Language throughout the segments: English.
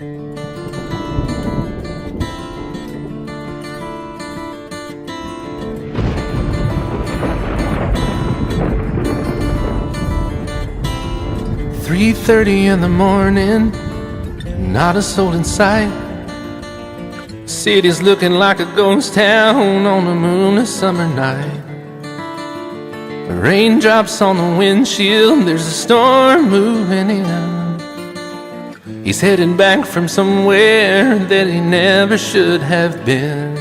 "3:30 in the morning, not a soul in sight. City's looking like a ghost town on a moonless summer night. Raindrops on the windshield, there's a storm moving in. He's heading back from somewhere that he never should have been.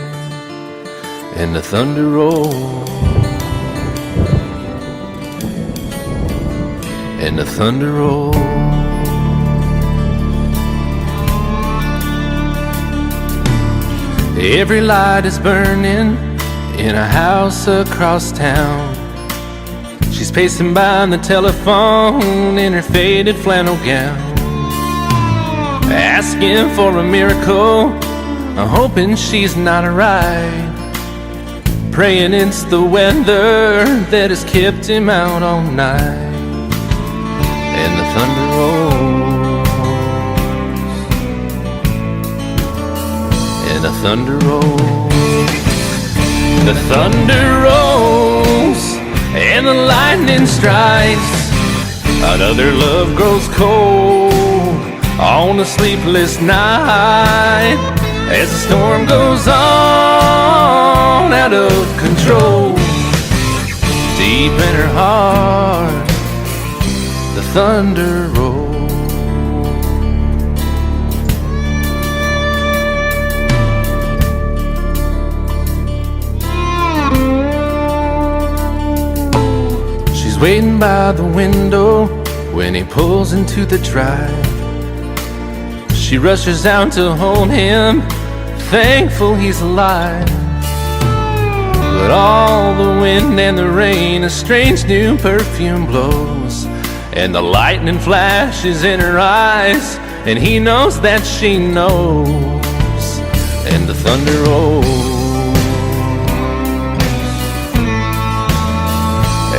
And the thunder rolls, and the thunder rolls. Every light is burning in a house across town. She's pacing by the telephone in her faded flannel gown, asking for a miracle, hoping she's not right, praying it's the weather that has kept him out all night. And the thunder rolls, and the thunder rolls. The thunder rolls, and the lightning strikes. Another love grows cold on a sleepless night, as the storm goes on out of control. Deep in her heart, the thunder rolls. She's waiting by the window when he pulls into the drive. She rushes out to hold him, thankful he's alive. But all the wind and the rain, a strange new perfume blows, and the lightning flashes in her eyes, and he knows that she knows. And the thunder rolls,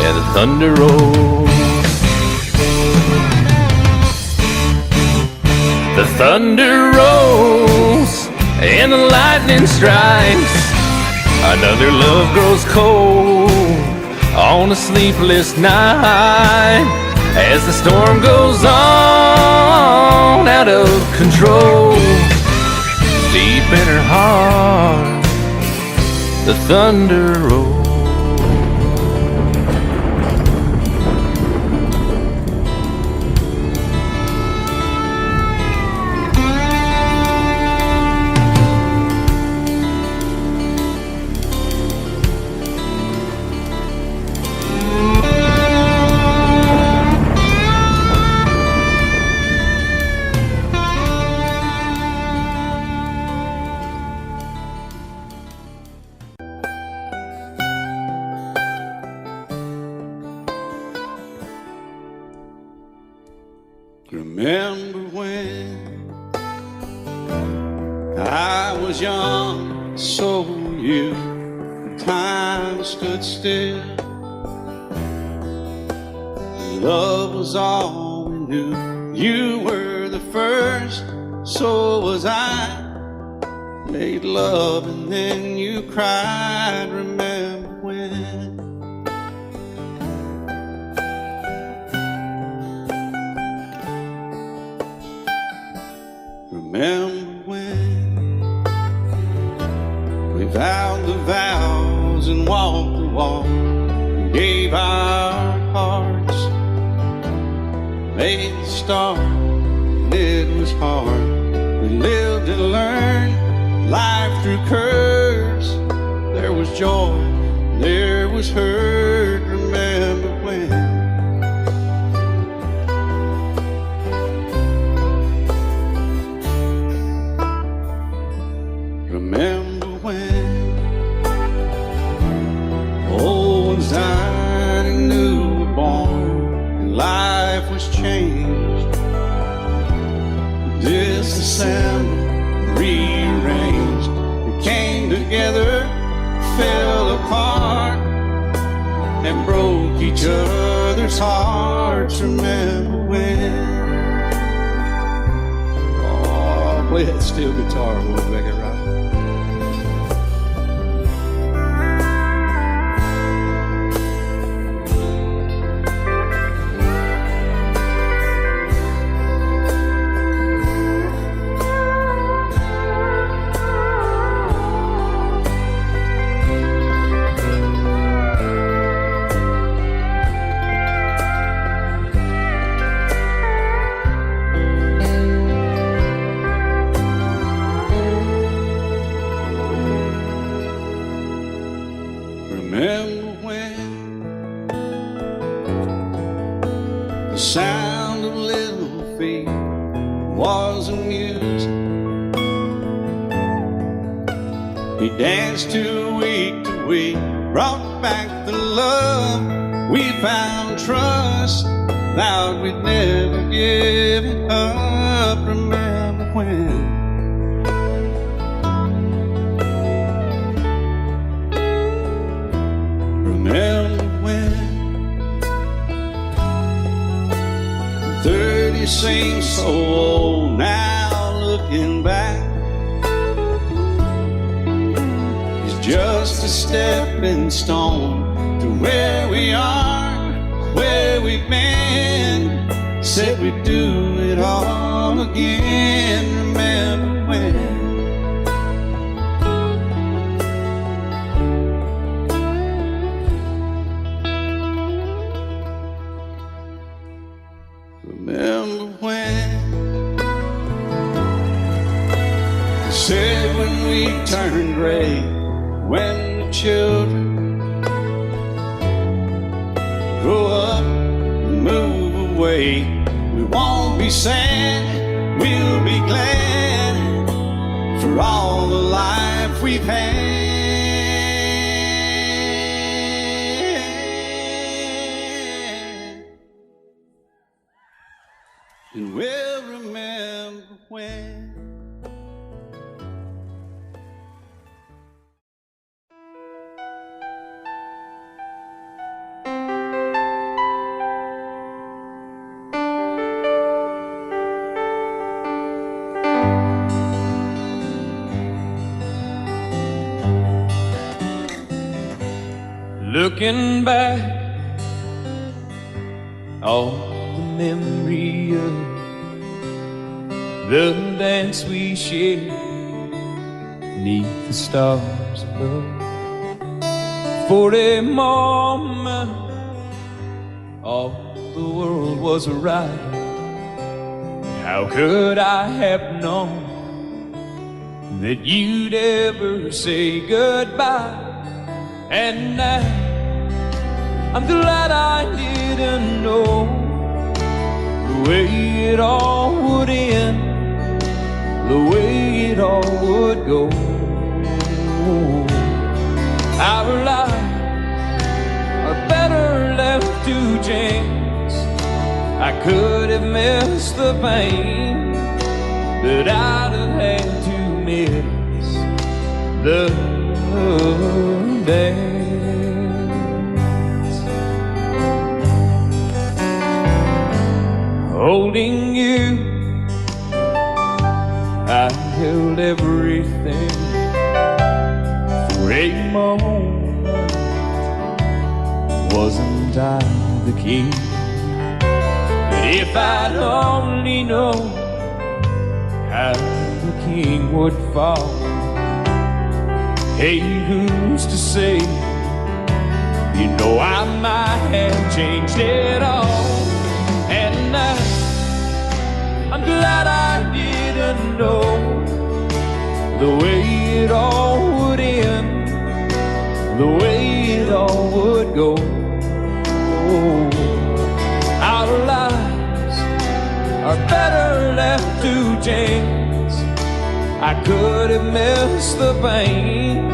and the thunder rolls. The thunder rolls, and the lightning strikes. Another love grows cold on a sleepless night, as the storm goes on out of control. Deep in her heart, the thunder rolls. Remember when I was young, so were you. Time stood still. Love was all we knew. You were the first, so was I. Made love and then you cried. Remember when? Remember when we vowed the vows and walked the walk, and gave our hearts, made the start, and it was hard. We lived and learned life through curves. There was joy, there was hurt. Remember when? Remember when old ones died and new were born, and life was changed, disassembled, rearranged. We came together, fell apart, and broke each other's hearts. Remember when? Oh, play that steel guitar while we make it right. Remember when the sound of little feet was amusing? He danced to week, brought back the love. We found trust, thought we'd never give it up. Remember when? Remember when 30 seems so old now, looking back. It's just a stepping stone to where we are, where we've been. Said we'd do it all again. Remember when? Remember when they said when we turned gray, when the children grow up and move away, we won't be sad, we'll be glad for all the life we've had. And we'll remember when. Looking back, all the memory of the dance we shared neath the stars above. For a moment, all the world was right. How could I have known that you'd ever say goodbye? And now I'm glad I didn't know the way it all would end, the way it all would go. Our lives are better left to chance. I could have missed the pain, but I'd have had to miss the dance. Holding you, I held everything. For a moment, wasn't I the king? But if I'd only known how the king would fall, hey, who's to say? You know I might have changed it all. And I'm glad I didn't know the way it all would end, the way it all would go. Our lives are better left to chance. I could have missed the pain,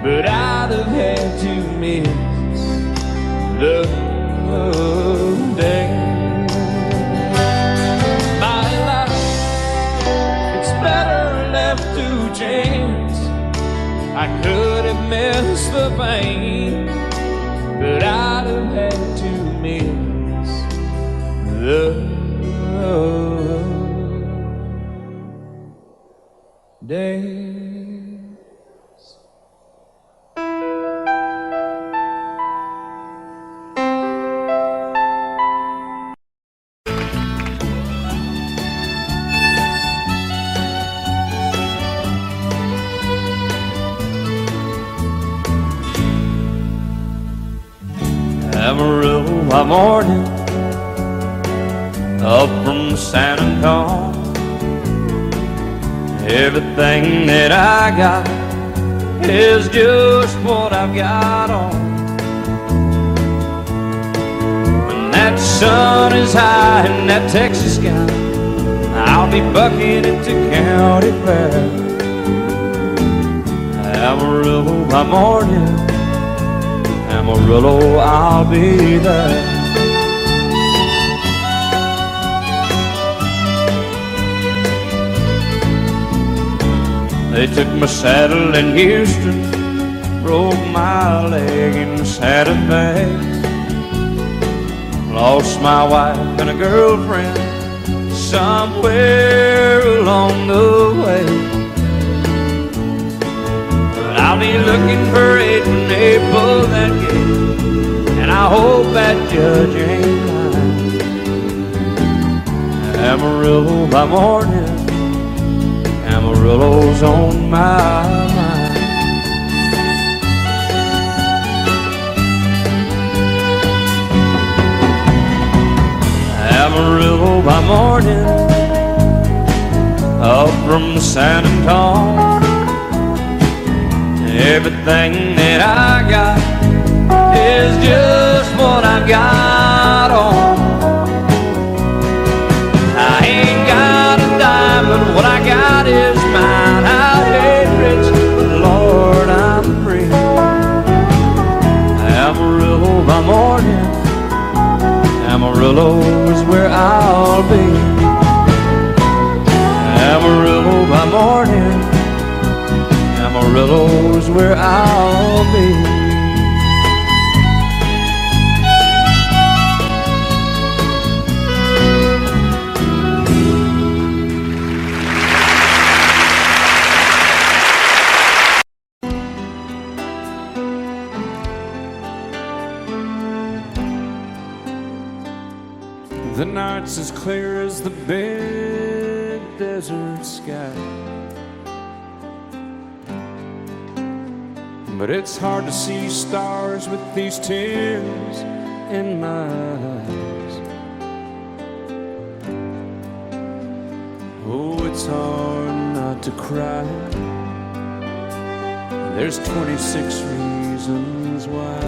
but I'd have had to miss the day. My life, it's better left to chance. I could have missed the pain, but I'd have had to miss the by morning, up from San Antonio. Everything that I got is just what I've got on. When that sun is high in that Texas sky, I'll be bucking into county fair. Amarillo by morning, Amarillo, I'll be there. They took my saddle in Houston, broke my leg in Santa Fe. Lost my wife and a girlfriend somewhere along the way. But I'll be looking for it when they pull that gate, and I hope that judge ain't lying. Amarillo by morning, Amarillo's on my mind. Amarillo by morning, up from San Antonio. Everything that I got is just what I've got on. I ain't got a dime, but what I got is mine. I ain't rich, but Lord, I'm free. Amarillo by morning, Amarillo is where I'll be. Amarillo by morning, Amarillo is where I'll be. The night's as clear as the big desert sky, but it's hard to see stars with these tears in my eyes. Oh, it's hard not to cry. There's 26 reasons why.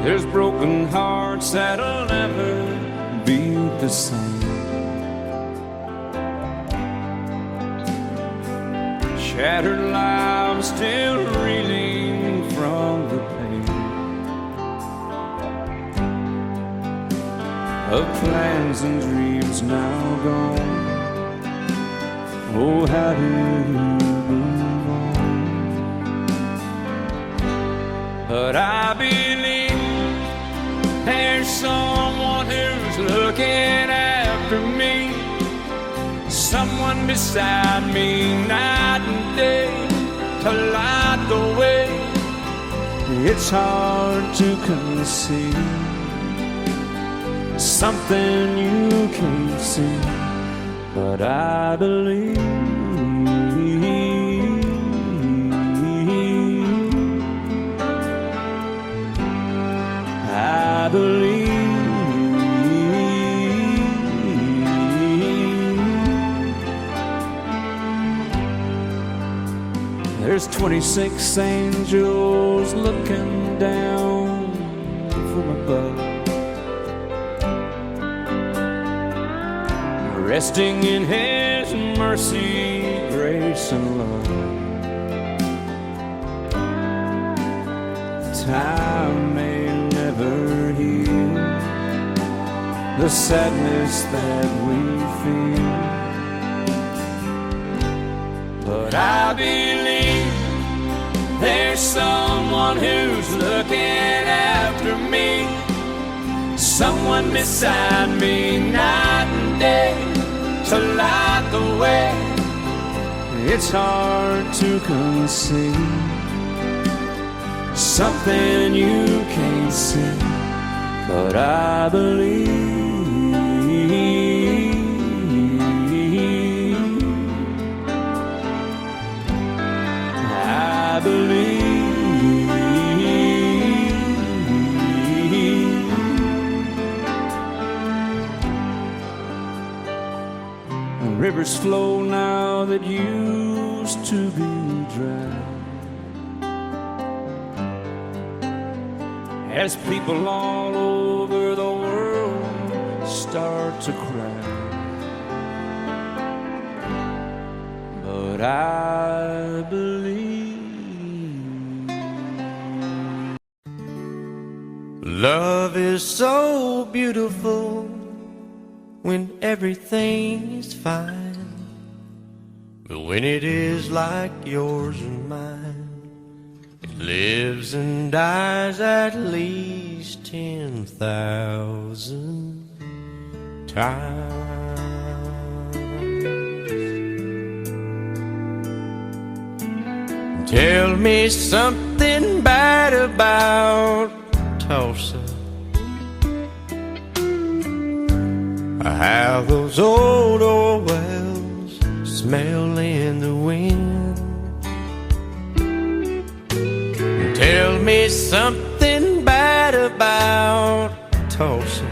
There's broken hearts that'll never be the same. Shattered lives still reeling from the pain of plans and dreams now gone. Oh, how do you move on? But I believe there's someone who's looking after me, someone beside me night and day to light the way. It's hard to conceive something you can't see, but I believe. I believe. There's 26 angels looking down from above, resting in His mercy, grace, and love. Time may never heal the sadness that we feel, but I believe there's someone who's looking after me, someone beside me night and day to light the way. It's hard to conceive something you can't see, but I believe. I believe. rivers flow now that used to be dry. As people all over the world start to cry. But I believe love is so beautiful when everything is fine, but when it is like yours and mine, it lives and dies at least 10,000 times. Tell me something bad about Tulsa, how those old wells smell in the wind. Tell me something bad about Tulsa,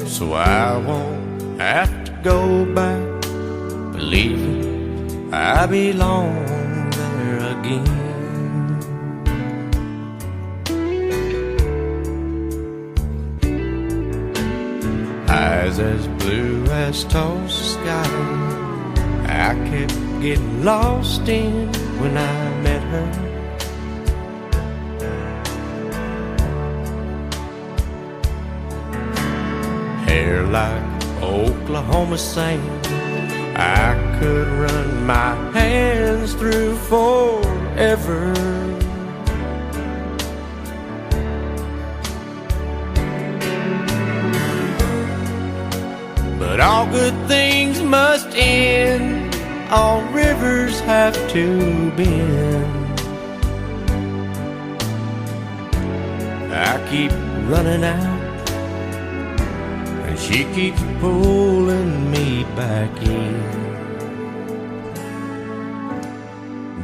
so I won't have to go back believing I belong there again. Eyes as blue as Tulsa sky, I kept getting lost in when I met her. Hair like Oklahoma sand, I could run my hands through forever. But all good things must end, all rivers have to bend. I keep running out, and she keeps pulling me back in.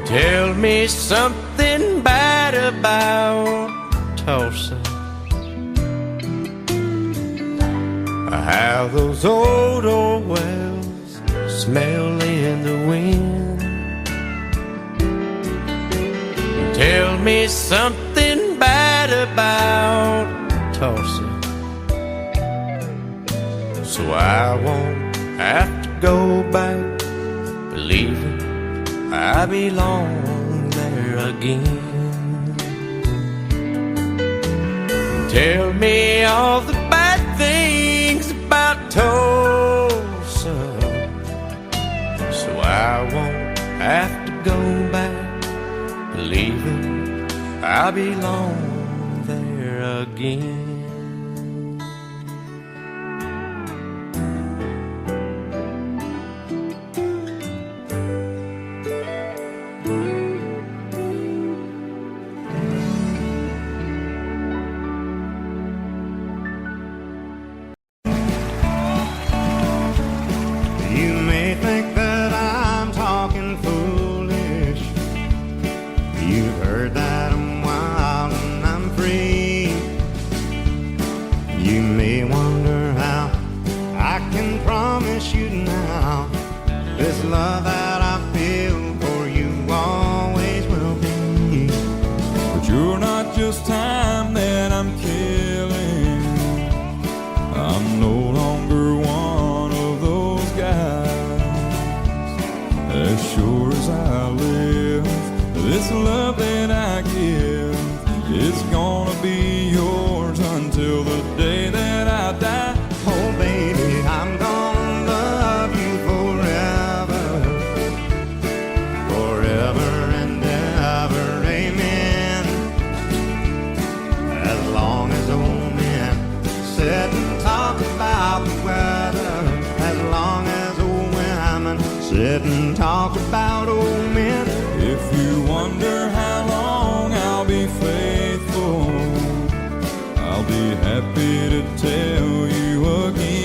Tell me something bad about Tulsa, how those old wells smell in the wind. Tell me something bad about Tulsa, so I won't have to go back believing I belong there again. Tell me all the bad things about Tulsa, so I won't have to go back believing I belong there again. Love that I feel for you always will be. But you're not just time that I'm killing. I'm no longer one of those guys. As sure as I live, this love that I give, it's gonna be yours until the day that I die. Oh baby, I'm gonna love you forever, forever and ever, amen. As long as old men sit and talk about the weather, as long as old women sit and talk about old men. If you wonder how long I'll be faithful, I'll be happy to tell you again.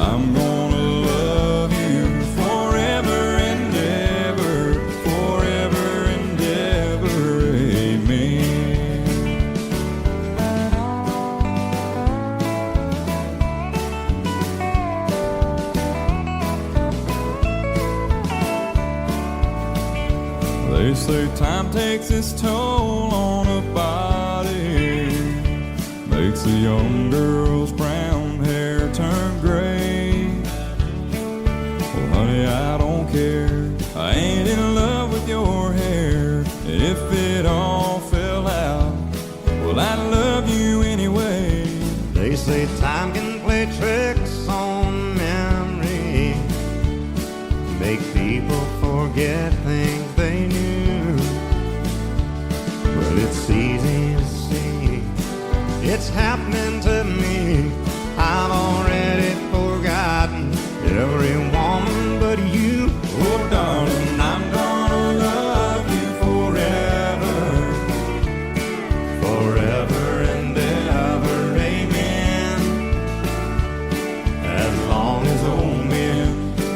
I'm gonna love you forever and ever, forever and ever, amen. say time takes its toll on a body, makes a young girl's brown hair turn gray. Well, honey, I don't care. I ain't in love with your hair. And if it all fell out, well, I love you anyway. They say time can play tricks on memory, make people forget things they knew. Well, it's easy to see, it's happening to me. I've already forgotten every woman but you. Oh, darling, I'm gonna love you forever, forever and ever, amen. As long as old men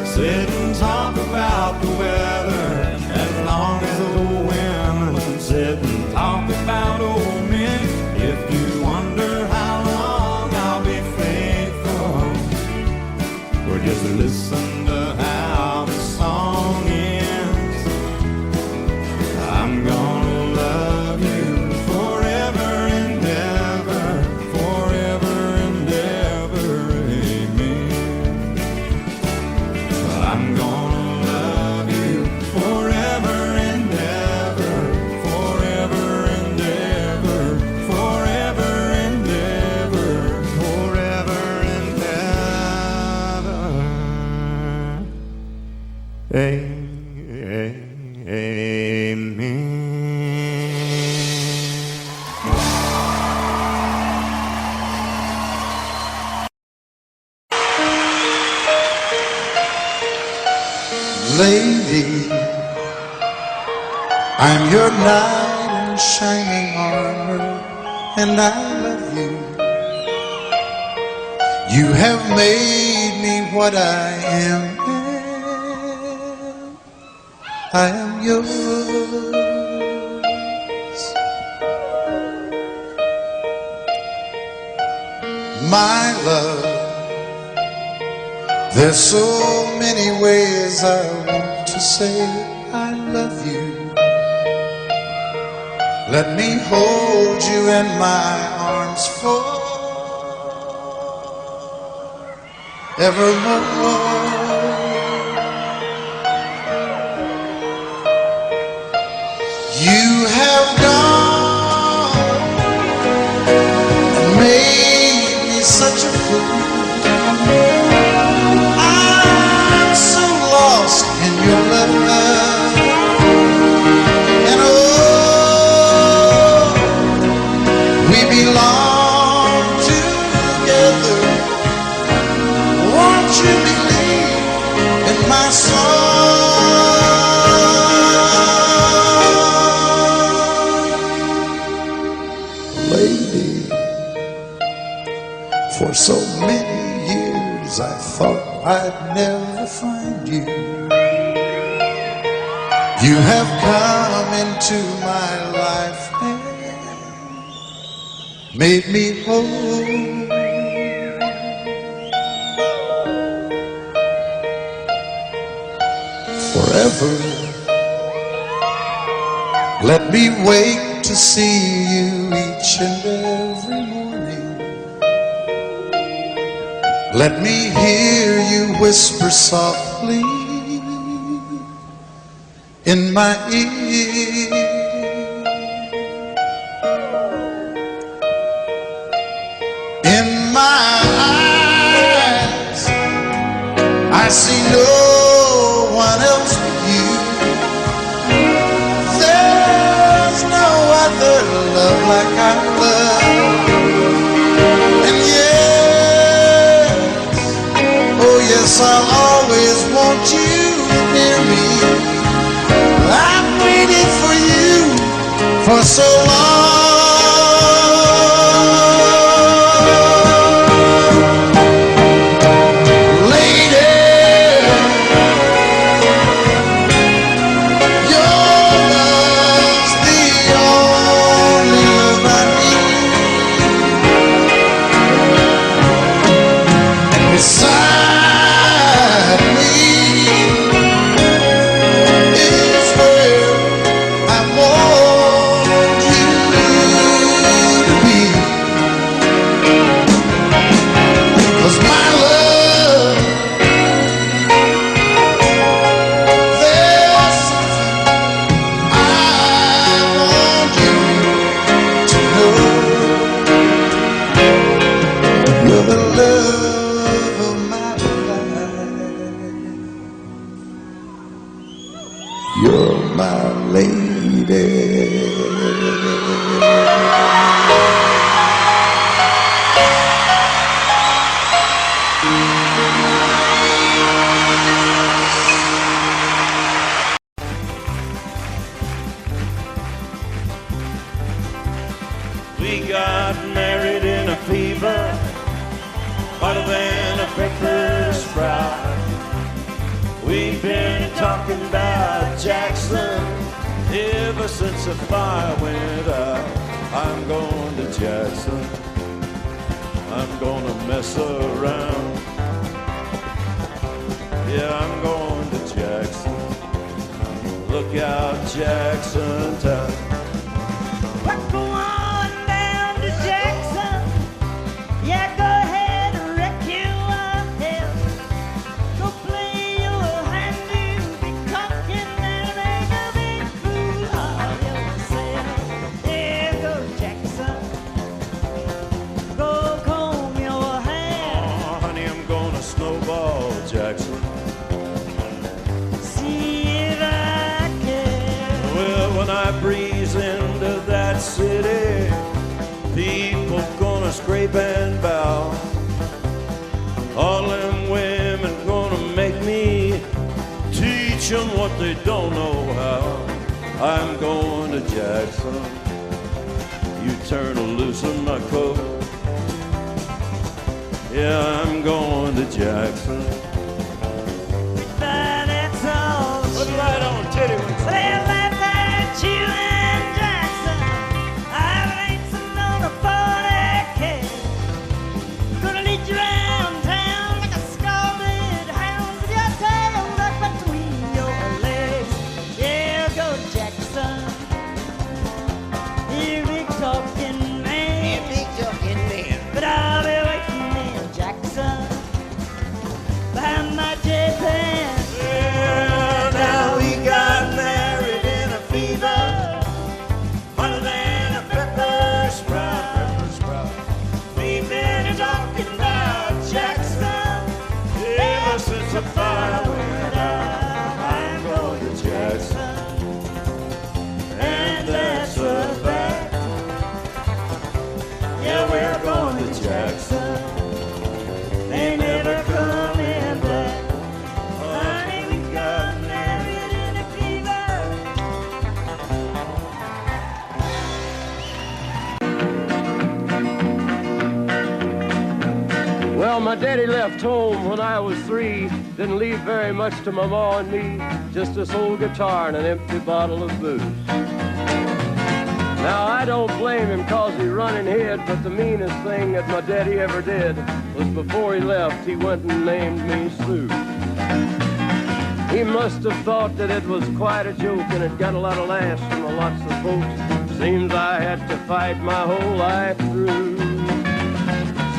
sit and talk about the weather, as long as old women sit and talk about old men. If you wonder how long I'll be faithful, or just listen to how the song ends, I'm gonna love you forever and ever, forever and ever, amen. I'm gonna love you forever and ever, forever and ever, forever and ever, forever and ever, amen. Lady, I'm your knight in shining armor, and I love you. You have made me what I am. I am yours. My love, there's so many ways I want to say I love you. Let me hold you in my arms forevermore. You have gone and made me such a fool. I'm so lost in your love, and oh, we belong together. Won't you believe in my song? Lady, for so many years I thought I'd never find you. You have come into my life and made me whole. Forever, let me wake to see you each and every morning. Let me hear you whisper softly in my ear. In my eyes, I see no one else but you. There's no other love like I love. And yes, I'll always want you near me. I've waited for you for so long. Lady, your love's the only love I need. And beside me, We got married in a fever, hotter than a pepper sprout. We've been talking about Jackson ever since the fire went out. I'm going to Jackson, I'm gonna mess around. Yeah, I'm going to Jackson. Look out, Jackson Town. We're going down to Jackson. Yeah, go ahead and wreck your hell. Go play your hand, you be talking and make a big fool of yourself. Yeah, go to Jackson. Go comb your hair. Oh, honey, I'm gonna snowball Jackson. See if I can. Well, when I breeze into that city, people gonna scrape and bow. All them women gonna make me teach them what they don't know how. I'm going to Jackson. You turn loose in my coat. Yeah, I'm going to Jackson. But that's all. Put it right on, titty wings. Well, that's you and Jackson. I ain't sitting on a 40K. Gonna lead you around town like a scalded hound with your tail tucked between your legs. Yeah, go to Jackson. You big talking man. Big talking man. But I'll be waiting in Jackson behind my J-Pan. Well, now we got married in a fever, hotter than a pepper sprout. We've been talking about Jackson ever since the fire went out. I'm going to Jackson, and that's a fact. Yeah, we're going to Jackson. They never coming back. Honey, we got married in a fever. Well, my daddy left home when I was 3. Didn't leave very much to my ma and me. Just this old guitar and an empty bottle of booze. Now, I don't blame him 'cause he run and hid, but the meanest thing that my daddy ever did was before he left, he went and named me Sue. He must have thought that it was quite a joke, and it got a lot of laughs from lots of folks. Seems I had to fight my whole life through.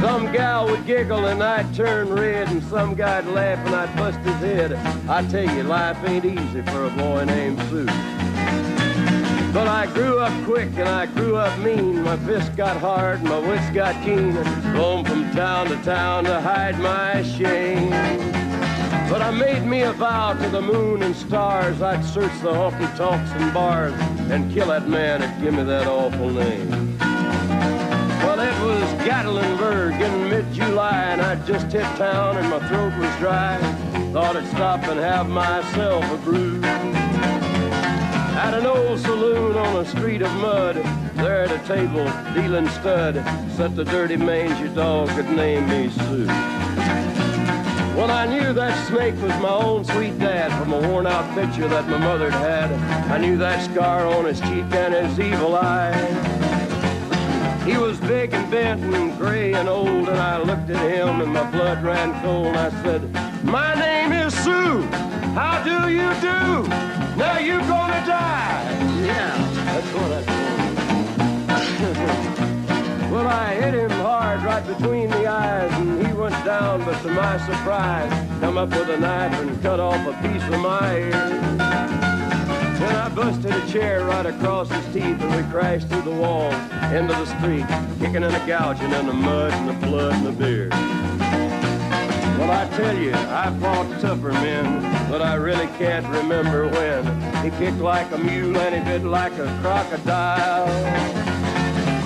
Some gal would giggle and I'd turn red, and some guy'd laugh and I'd bust his head. I tell you, life ain't easy for a boy named Sue. But I grew up quick and I grew up mean. My fists got hard and my wits got keen. Roamed from town to hide my shame. But I made me a vow to the moon and stars. I'd search the honky-tonks and bars and kill that man that give me that awful name. Well, it was Gatlinburg in mid-July, and I'd just hit town and my throat was dry. Thought I'd stop and have myself a brew. At an old saloon on a street of mud, there at a table, dealing stud, sat the dirty mangy dog that named me Sue. Well, I knew that snake was my own sweet dad from a worn-out picture that my mother'd had. I knew that scar on his cheek and his evil eye. He was big and bent and gray and old, and I looked at him and my blood ran cold. And I said, "My name is Sue. How do you do? Now you gonna die." Yeah, that's what I told him. Well, I hit him hard right between the eyes, and he went down, but to my surprise, come up with a knife and cut off a piece of my ear. Then I busted a chair right across his teeth, and we crashed through the walls into the street, kicking and a gouging in the mud and the blood and the beer. Well, I tell you, I fought tougher men, but I really can't remember when. He kicked like a mule and he bit like a crocodile.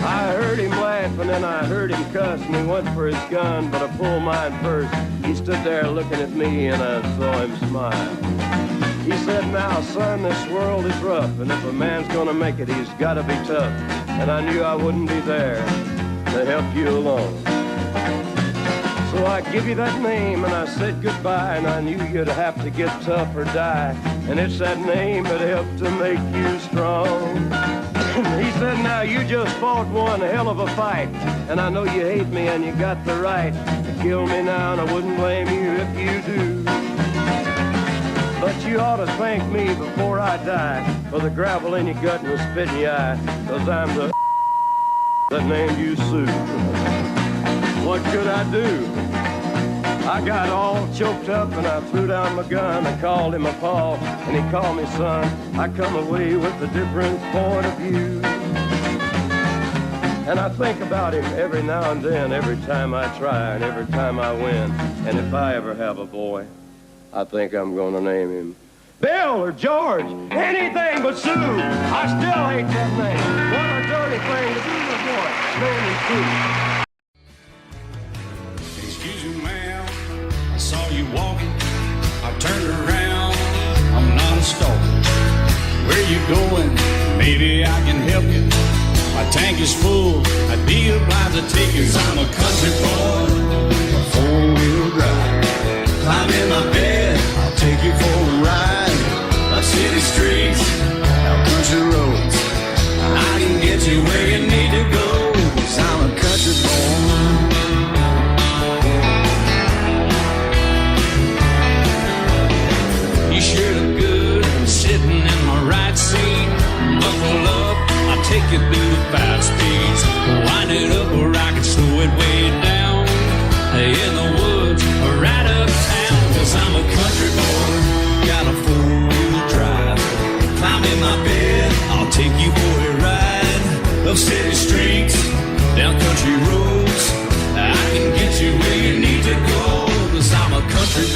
I heard him laugh and then I heard him cuss, and he went for his gun, but I pulled mine first. He stood there looking at me and I saw him smile. He said, now, son, this world is rough, and if a man's gonna make it, he's gotta be tough. And I knew I wouldn't be there to help you along. So I give you that name, and I said goodbye, and I knew you'd have to get tough or die. And it's that name that helped to make you strong. He said, now, you just fought one hell of a fight, and I know you hate me, and you got the right to kill me now, and I wouldn't blame you if you do. But you ought to thank me before I die for the gravel in your gut and the spit in your eye, 'cause I'm the that named you Sue. What could I do? I got all choked up and I threw down my gun. I called him a paw and he called me son. I come away with a different point of view. And I think about him every now and then, every time I try and every time I win. And if I ever have a boy, I think I'm gonna name him Bill or George, anything but Sue. I still hate that name. What a dirty thing to do to a boy. Name him Sue. Excuse me, ma'am, I saw you walking. I turned around, I'm not a stalker. Where you going? Maybe I can help you. My tank is full, I'd be obliged to take you. 'Cause I'm a country boy, a four-wheel drive. Climb in my bed, I'll take you for a ride. Up city streets, down country roads. I can get you where you need to go. 'Cause I'm a country boy. You sure look good sitting in my right seat. Buckle up, I'll take you through the 5 speeds. Wind it up or I can slow it way down. In the woods or right uptown. 'Cause I'm a country boy, got a 4-wheel drive. Climb in my bed, I'll take you for a ride. Up city streets, down country roads. I can get you where you need to go. 'Cause I'm a country boy.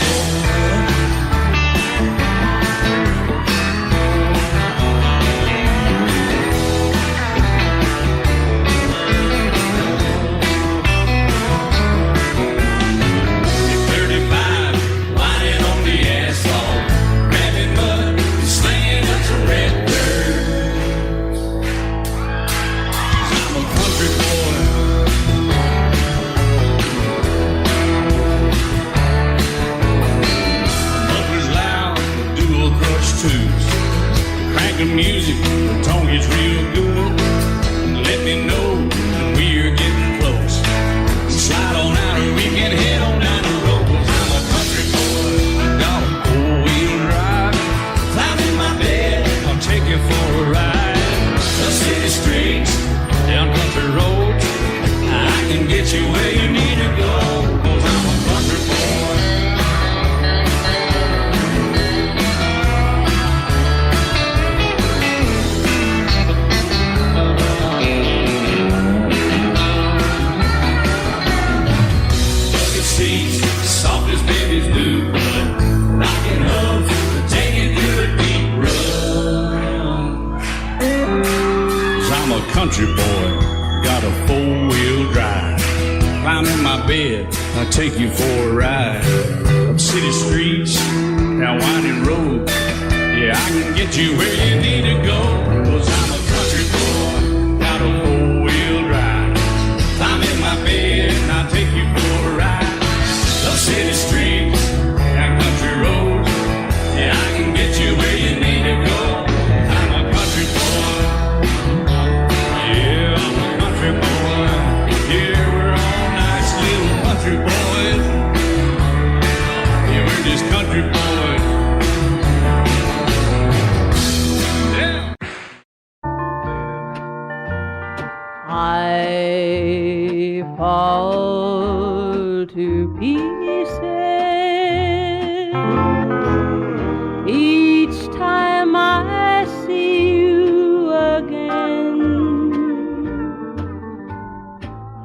The music, the tone is real good. Let me know when we're getting close. Slide on out or we can head on down the road. 'Cause I'm a country boy, got a 4-wheel drive. Climb in my bed, I'll take you for a ride. The city streets, down country roads. I can get you where you need to go. 'Cause I'm a country boy. Soft as babies do, but rockin' up to take it through a deep run. 'Cause I'm a country boy, got a 4-wheel drive. Climb in my bed, I'll take you for a ride. Up city streets, down winding roads. Yeah, I can get you where you need to go. 'Cause I'm a country boy, got a 4-wheel drive. Climb in my bed, I'll take you for a ride. City streets and country roads. Yeah, I can get you where you need to go. I'm a country boy. Yeah, I'm a country boy. Yeah, we're all nice little country boys. Yeah, we're just country boys. Yeah. I fall to pieces each time I see you again.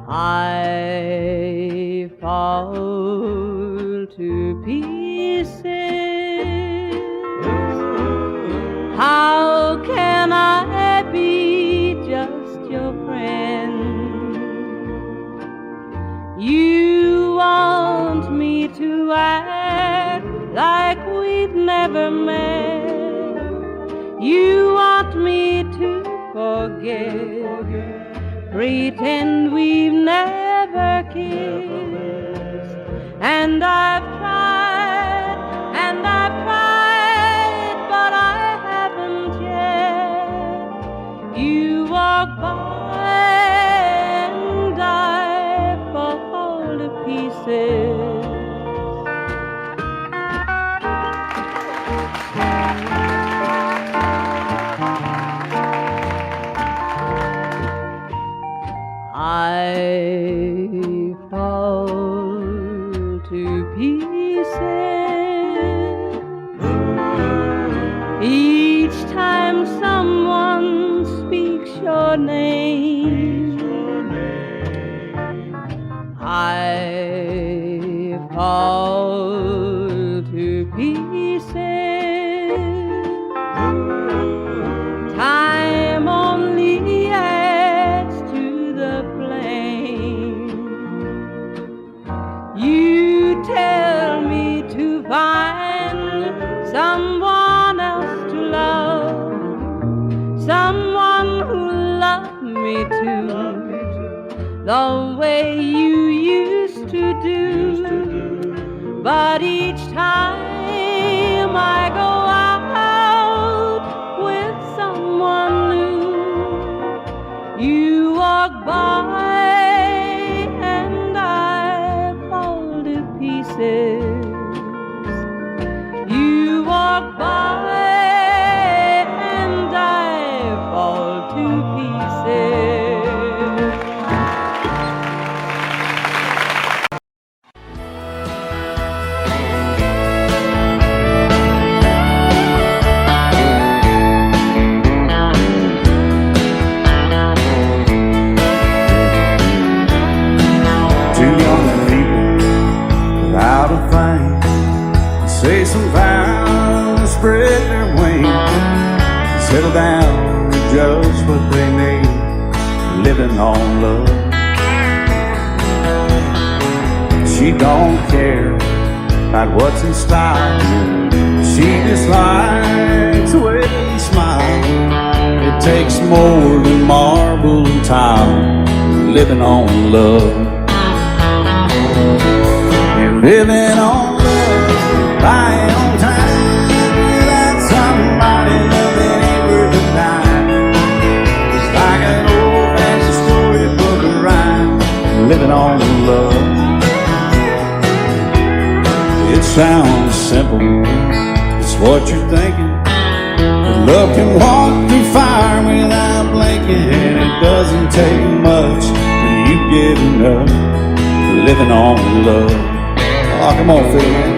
I fall to pieces. How can I be just your friend? You want me to act like we've never met. You want me to forget, pretend we've never kissed. And I've tried, but I haven't yet. You walk by and I fall to pieces. I fall to pieces each time someone speaks your name. I fall to pieces. Time only adds to the flame. You tell me to find someone else to love, someone who loved me too, the way you used to do. But each time I go out with someone new, you walk by and I fall to pieces. You walk by and I fall to pieces. Say some vows, spread their wings, settle down to just what they need, living on love. She don't care about what's in style, she just likes the way you smile. It takes more than marble and tile, living on love. And living on buying on time without somebody loving ain't worth a dime. It's like an old-fashioned storybook of rhyme, living on love. It sounds simple, it's what you're thinking. But love can walk through fire without blinking. It doesn't take much for you giving up, living on love. Oh, come on, Phil.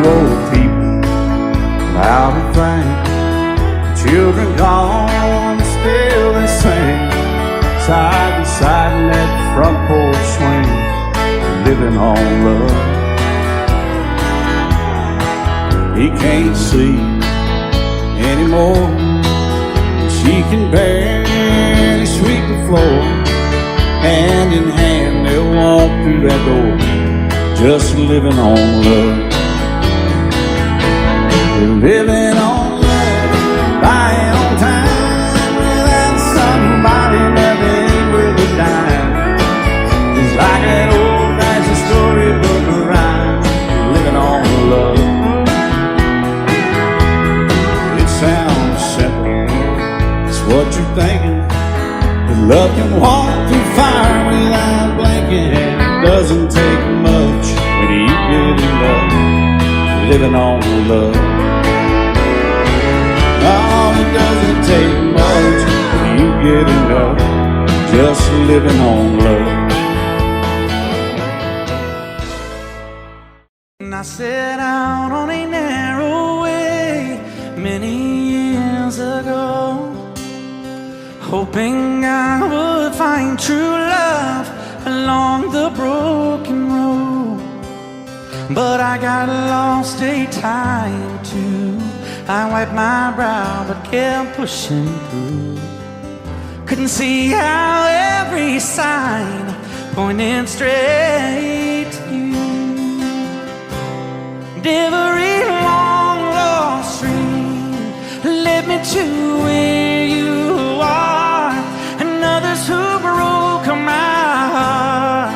Old people out of thing, children gone, still they sing, side by side in that front porch swing, living on love. He can't see anymore, she can barely sweep the floor. Hand in hand they'll walk through that door, just living on love. Living on love, buying on time without somebody loving ain't worth a dime. It's like that old-fashioned storybook of rhyme, living on love. It sounds simple, it's what you're thinking. But love can walk through fire without blinking. It doesn't take much when you get it up, living on love. Oh, it doesn't take much when you get enough, just living on love. And I set out on a narrow hoping I would find true love along the broken road. But I got lost a time too. I wiped my brow but kept pushing through. Couldn't see how every sign pointed straight to you. And every long lost stream led me to where you are. And others who broke my heart,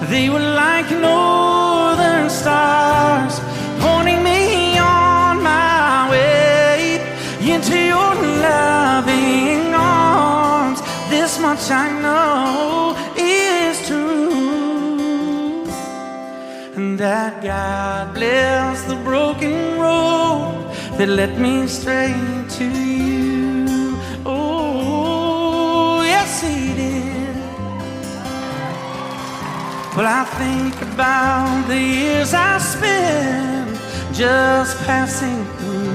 they were like northern stars, pointing me on my way into your loving arms. This much I know is true, and that God bless the broken road that led me straight to you. Oh, yes, He did. Well, I think about the years I spent just passing through.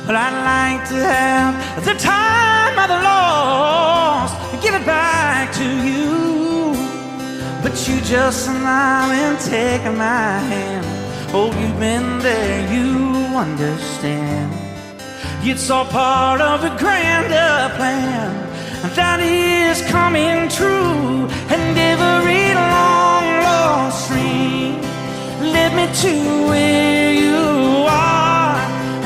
Well, I'd like to have the time I've lost and give it back to you. But you just smile and take my hand. Oh, you've been there, you understand. It's all part of a grander plan that is coming true. And every long lost stream led me to where you are.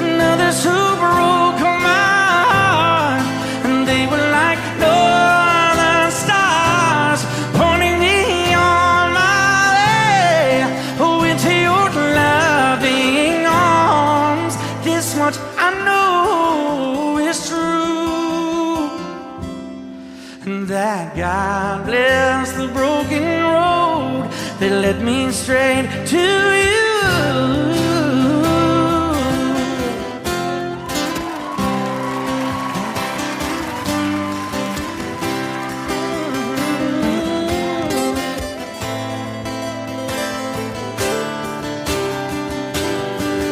And others who broke my heart, and they were like northern stars, pointing me on my way, oh, into your loving arms. This much I know is true, and that God bless the broken road that led me straight to you.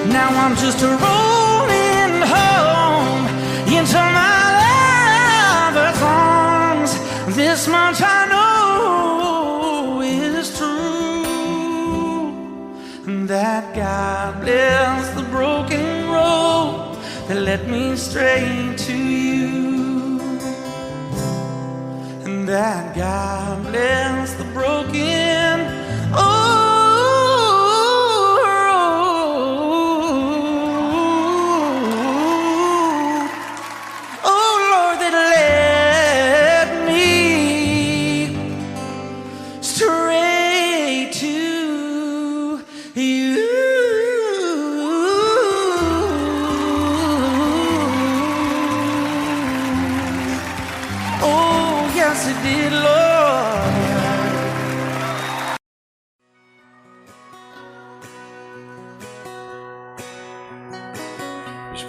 Now I'm just rolling home into my lover's arms. This much I know is true, and that God bless the broken road that led me straight to you. And that God bless the broken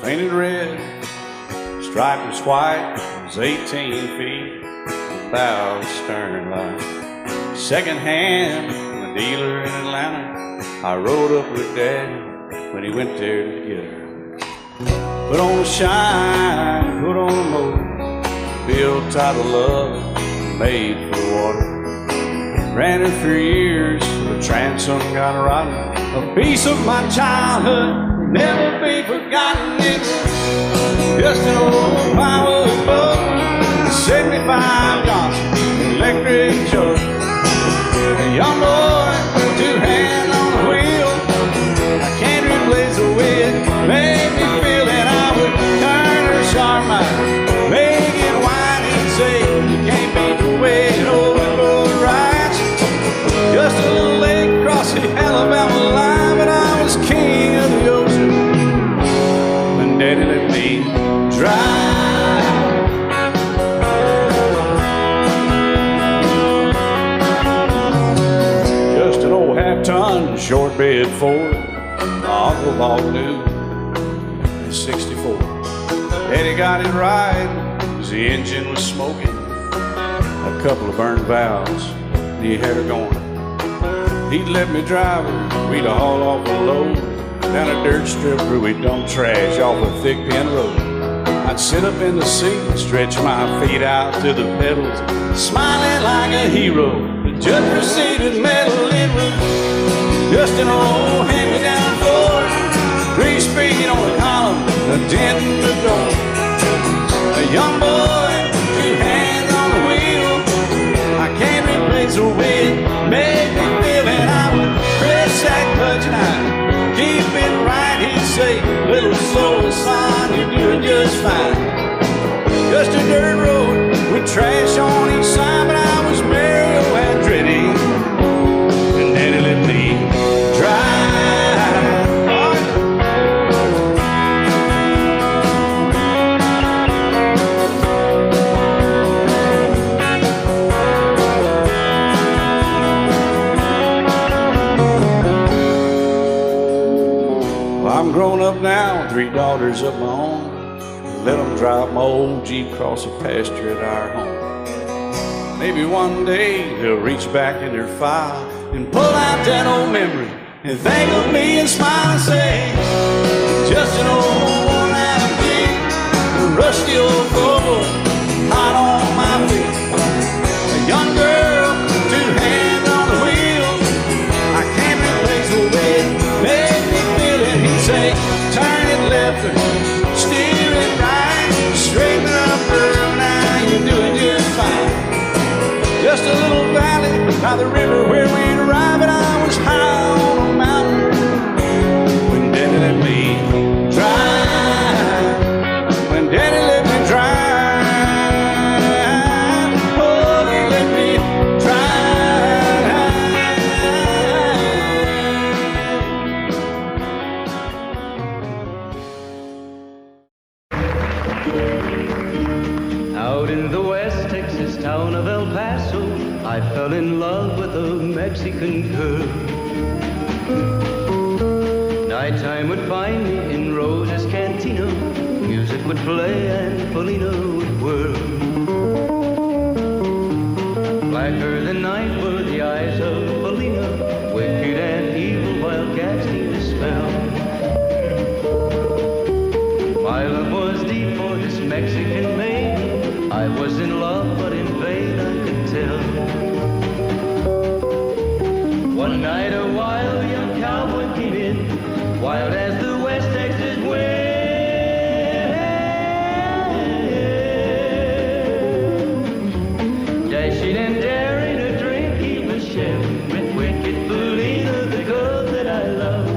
painted red, striped was white, it was 18 feet, without a stern light. Second hand from a dealer in Atlanta, I rode up with Dad when he went there to get her. Put on a shine, put on a motor, built out of love, made for the water. Ran her for years, the transom got rotten. A piece of my childhood, never be forgotten. It's just an old firewood boat, 75 Johnson, electric choke. A young boy, two hands on the wheel. I can't replace the way it made me feel that I would turn her sharp mind, make it whine and say, you can't beat the way it always goes right. Just a little lake across the Alabama line, but I was king of the ocean when Daddy let me drive. Just an old half-ton short bed Ford, my uncle bought new in '64. Daddy got it right, cause the engine was smoking, a couple of burned valves, and he had her going. He'd let me drive her, we'd haul off a load down a dirt strip where we dump trash off a thick pin road. I'd sit up in the seat and stretch my feet out to the pedals, smiling like a hero. The judge proceeded medal. It was just an old hand-me-down Ford, 3-speed on the column, a dent in the door. A young boy, 2 hands on the wheel. I can't replace the way it made me feel, and I would press that clutch and I'd keep it right. He'd say, little soul, son, you're doing just fine. Just a dirt road with trash on each side, but I was merry and dready, and Daddy let me drive. I'm grown up now, 3 daughters of my own. Let them drive my old Jeep across the pasture at our home. Maybe one day they'll reach back in their file and pull out that old memory and think of me and smile and say, just an old worn-out Jeep, a rusty old Volvo, hot on my feet. A young girl, 2 hands on the wheel. I can't replace the way it made me feel it. He'd say, turn it left or steer it right, straighten up, girl, now you're doing just fine. Just a little valley by the river where we'd arrive, and I was high on a mountain when Daddy let me drive. When Daddy let me drive, oh, he let me drive. Out in the West Texas town of El Paso, I fell in love with a Mexican girl. Nighttime would find me in Rose's Cantina. Music would play and Felina would whirl. Blacker than night were the eyes of Felina, wicked and evil while casting a spell. My love was deep for this Mexican maiden. I was in love, but in vain I could tell. One night a wild young cowboy came in, wild as the West Texas wind. Dashing and daring a drink he was sharing with wicked Felina, the girl that I love.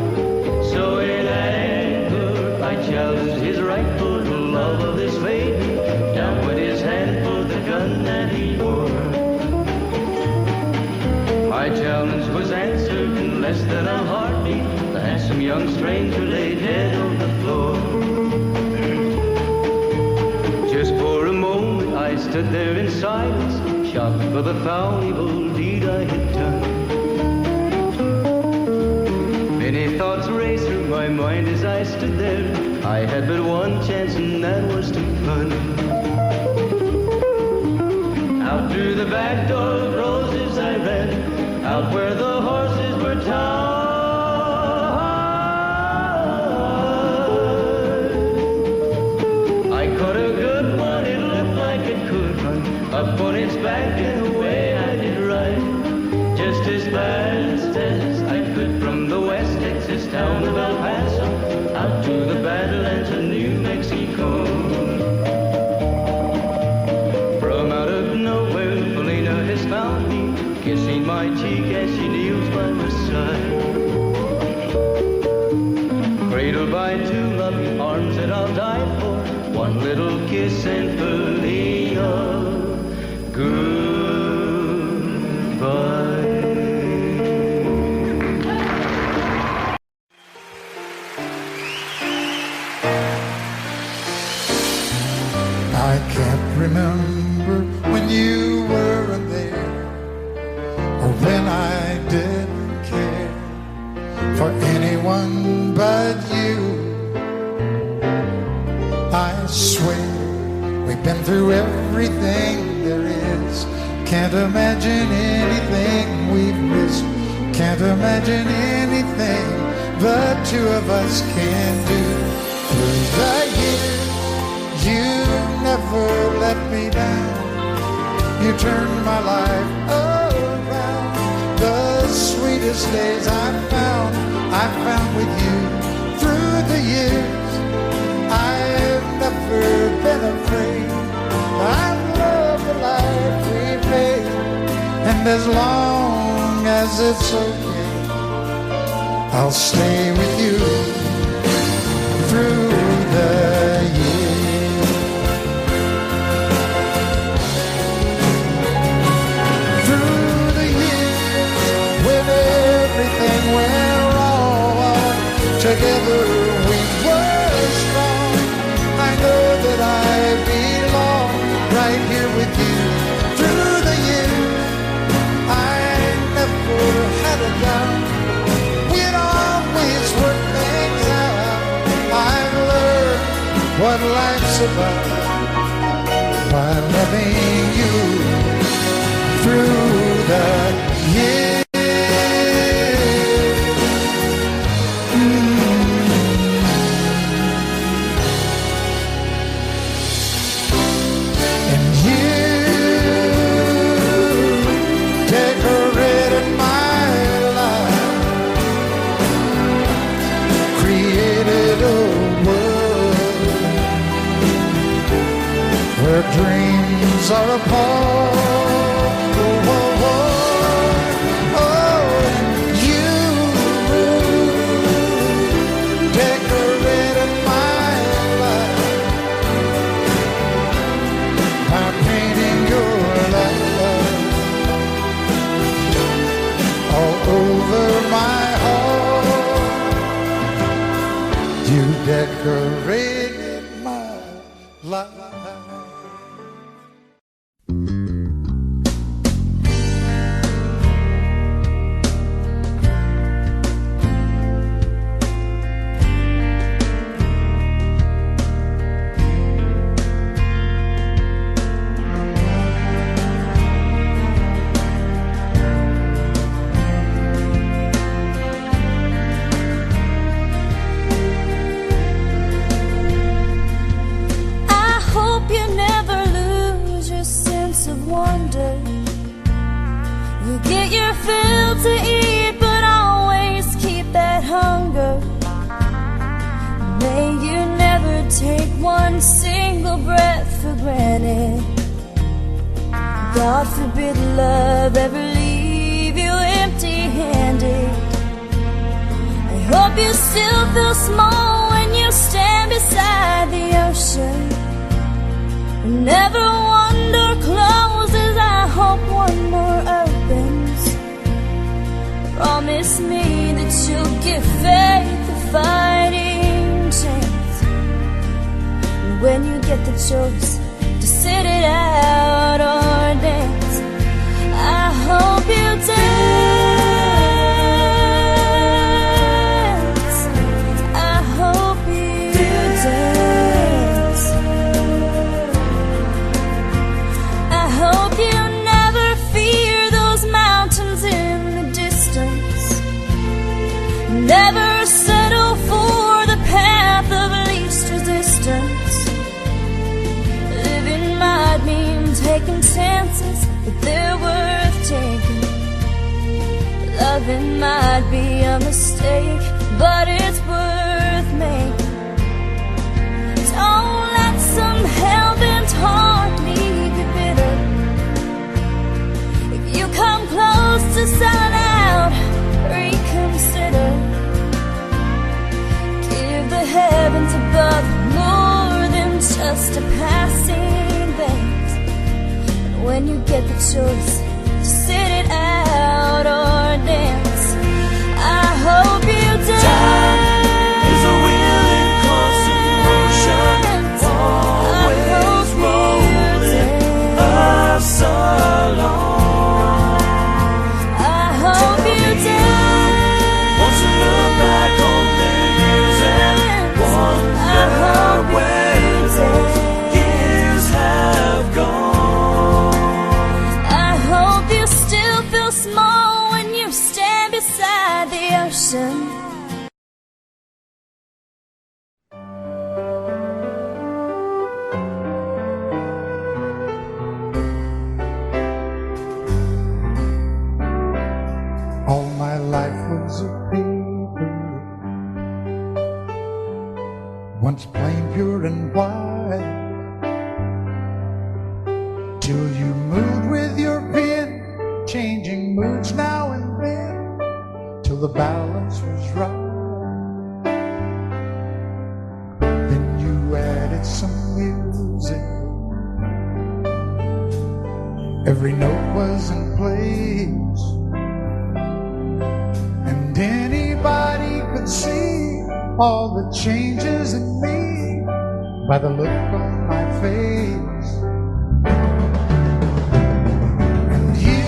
So in anger I challenged his right for the love of this maiden. Down with his hand for the gun that he wore. My challenge was answered in less than a heartbeat. The handsome young stranger lay dead on the floor. Just for a moment I stood there in silence, shocked for the foul evil deed I had done. Many thoughts raced through my mind as I stood there. I had but one chance and that was to run. Out through the back door of Roses I ran, out where the horses were tied. I caught a good one, it looked like it could run, up on its back and away I did ride. Just as fast as I could from the West Texas town of El Paso, out to the Badlands of New Mexico. From out of nowhere, Felina has found me, kissing my cheek as she kneels by my side. Cradled by 2 loving arms that I'll die for, one little kiss and Felina, goodbye. I can't remember when you weren't there, or when I didn't care for anyone but you. I swear we've been through everything there is. Can't imagine anything we've missed. Can't imagine anything the 2 of us can do. Through the years You never let me down. You turned my life around. The sweetest days I found with you through the years. I've never been afraid. I love the life we made, and as long as it's okay, I'll stay with you through the years. Through the years, when everything went wrong, together we were strong. I know that I belong right here with you. Through the years, I never had a doubt. We'd always work things out. I've learned what life's about by loving you through the years. And you decorated my life, created a world where dreams are apart. Oh, oh, oh, oh, you decorated my life by painting your love all over my heart. You decorated my life. To eat, but always keep that hunger. May you never take one single breath for granted. God forbid love ever leave you empty-handed. I hope you still feel small when you stand beside the ocean. Never one door closes, I hope one more opens. Promise me that you'll give faith a fighting chance. And when you get the choice to sit it out or dance, I hope you dance. I hope you dance. I hope you never fear those mountains in the distance. Never settle for the path of least resistance. Living might mean taking chances, but they're worth taking. Loving might be a mistake, but it's worth making. Don't let some hell-bent heart leave you bitter. If you come close to selling out, reconsider. Give the heavens above more than just a passing glance. And when you get the choice to sit it out or dance, I hope you dance. Time is a wheel in constant motion, always rolling us along. I hope you dance. Won't you look back on memories and wonder where those years have gone? I hope you still feel you moved with your pen, changing moods now and then, till the balance was right. Then you added some music, every note was in place, and anybody could see all the changes in me by the look on my face. And you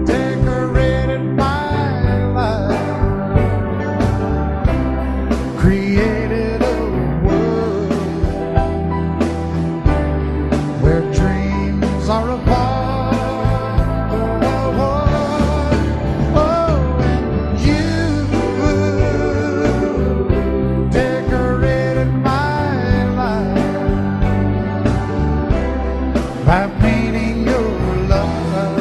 decorated my life, created a world where dreams are apart. By painting your love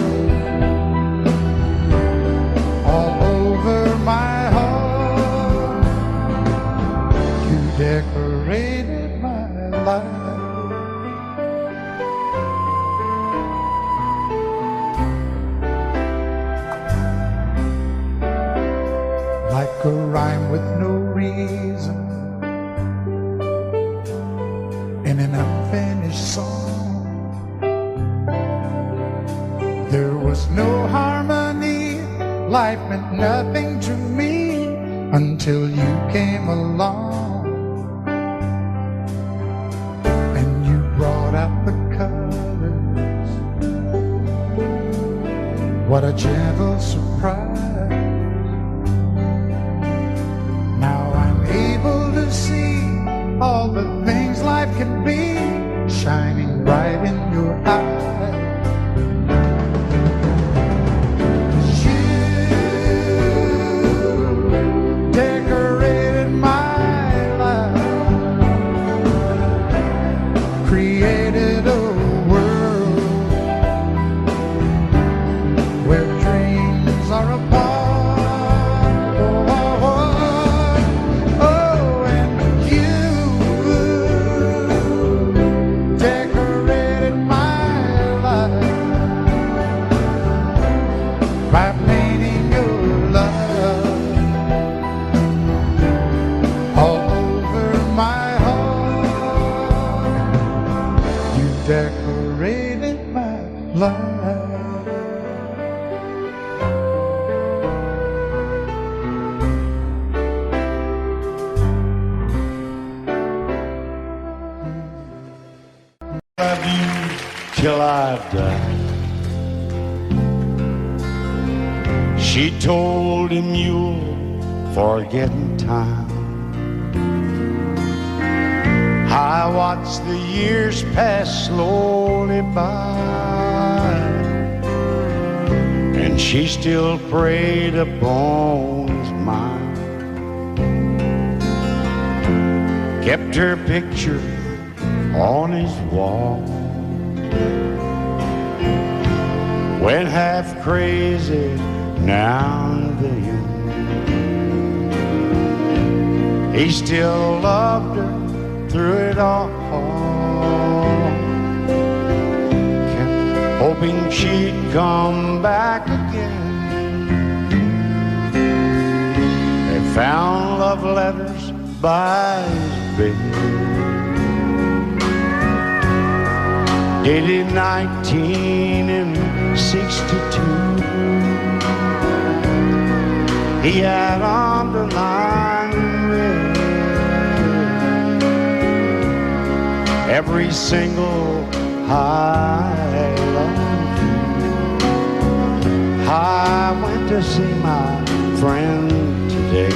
all over my heart, you decorated my life. Like a rhyme with no reason in an unfinished song. There was no harmony, life meant nothing to me until you came along. And you brought out the colors, what a gentle surprise. Now I'm able to see all the things life can be, shining bright in your eyes. Created a world where dreams are apart. Oh, and you decorated my life by painting your love all over my heart. You decorated my life. Love you till I die. She told him you'll forget in time. I watched the years pass slowly by, and she still preyed upon his mind. Kept her picture on his wall, went half crazy now and then. He still loved her through it all, kept hoping she'd come back again. They found love letters by his bed, dated 1962. He had underlined red every single I love you. I went to see my friend today.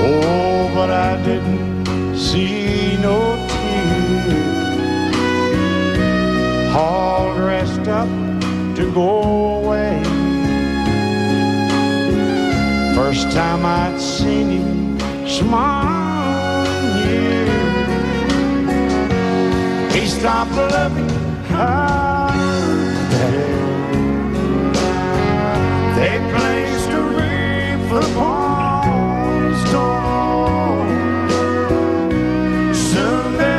Oh, but I didn't see no tears, all dressed up to go away. First time I'd seen him smile in years. He stopped loving her today. They placed a wreath upon his door. Soon they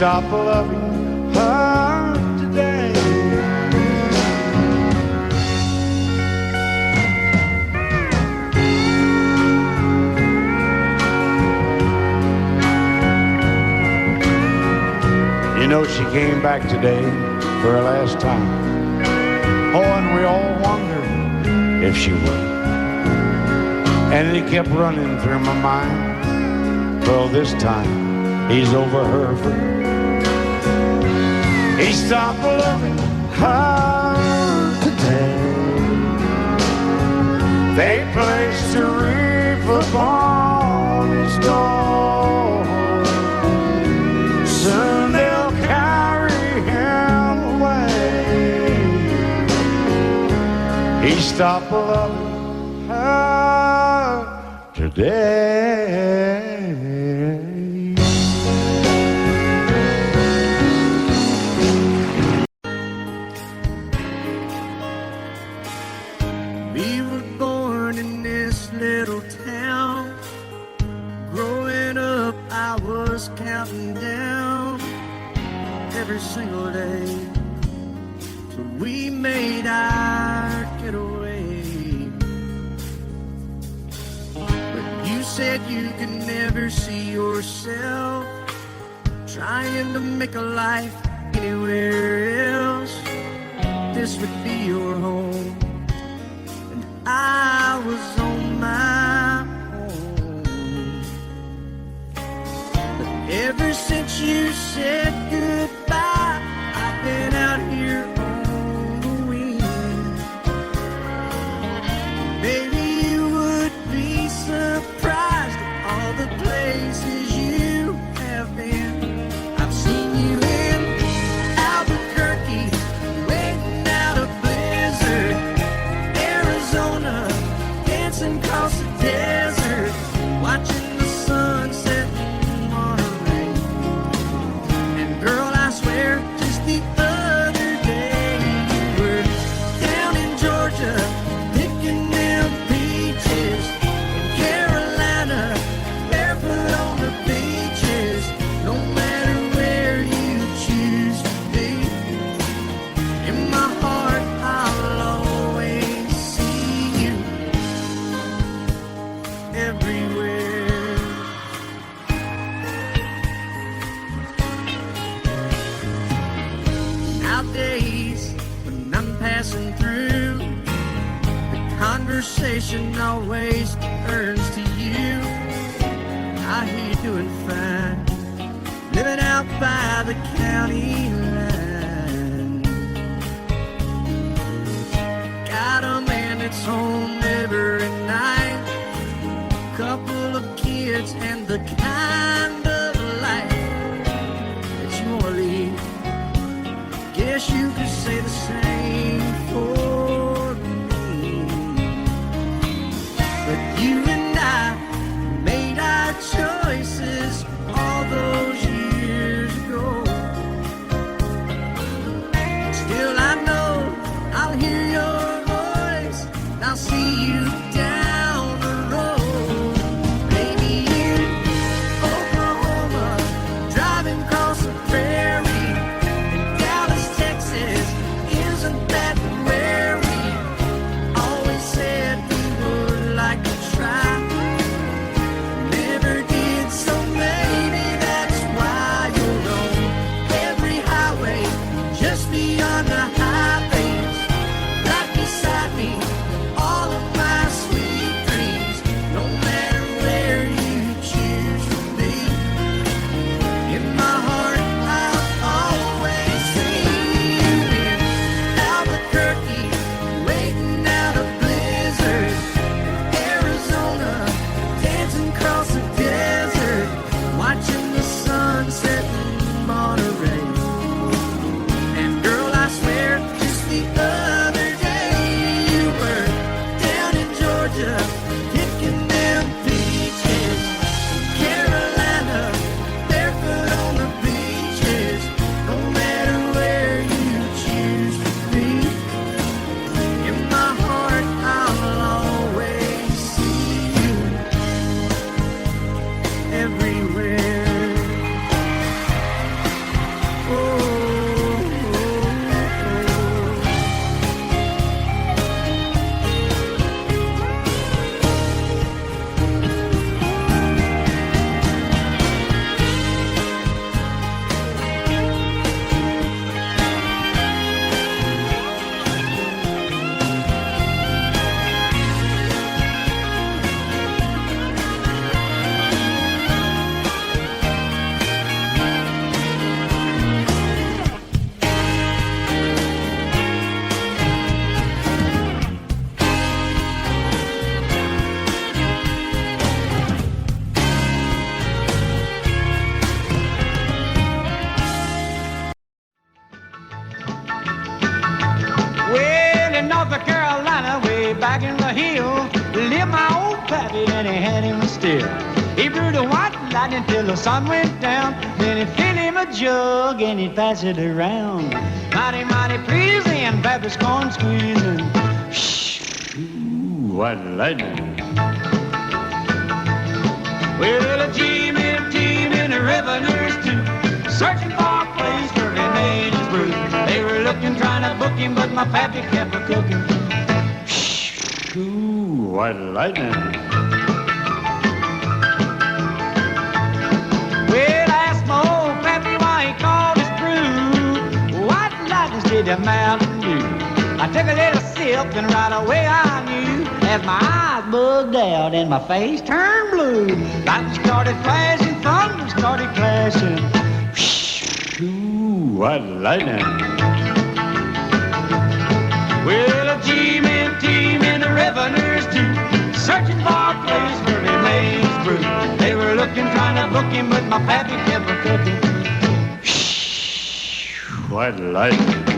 stopped loving her today. You know, she came back today for her last time. Oh, and we all wondered if she would. And it kept running through my mind. Well, this time he's over her for good. He stopped loving her today. They placed a reef upon his door. Soon they'll carry him away. He stopped loving her today. We were born in this little town. Growing up, I was counting down every single day till we made our getaway. But you said you could never see yourself trying to make a life anywhere else. This would be your home, and I was on my own. But ever since you said goodbye, I've been out here on the wing. Maybe you would be surprised at all the places you have been. I've seen you in Albuquerque, waiting out a blizzard, Arizona, dancing across the desert, watching the sunset in Monterey. And girl, I swear, just the other day you were down in Georgia, picking them peaches. In Carolina, barefoot on the beaches. No matter where you choose to be, in my heart I'll always see you everywhere. Nowadays, when I'm passing through, the conversation always turns to you. I hear you doing fine, living out by the county line. Got a man that's home every night, couple of kids, and the kind of life that you want to lead. Guess you could say the same for me. But you and I made our choices all those years ago. Still I know I'll hear your voice, and I'll see you down the road. Maybe in Oklahoma, driving across the prairie. In Dallas, Texas, isn't that where we always said we would like to try? the hill lived my old pappy, and he had him still. He brewed a white lightning till the sun went down. Then he'd fill him a jug and he'd pass it around. Mighty, mighty pleasing, Pappy's corn squeezing. Ooh, white lightning. Well, a team and the revenues too, searching for a place where he made his brew. They were looking, trying to book him, but my pappy kept a cooking. Ooh, white lightning. Well, I asked my old pappy why he called his brew white lightning did the Mountain Dew. I took a little sip and right away I knew, as my eyes bugged out and my face turned blue. Lightning started flashing, thunder started clashing. Ooh, white lightning. Well, a team and the revenues too, searching for a place where he made his brew. They were looking, trying to book him, but my pappy kept a cooking. White lightning.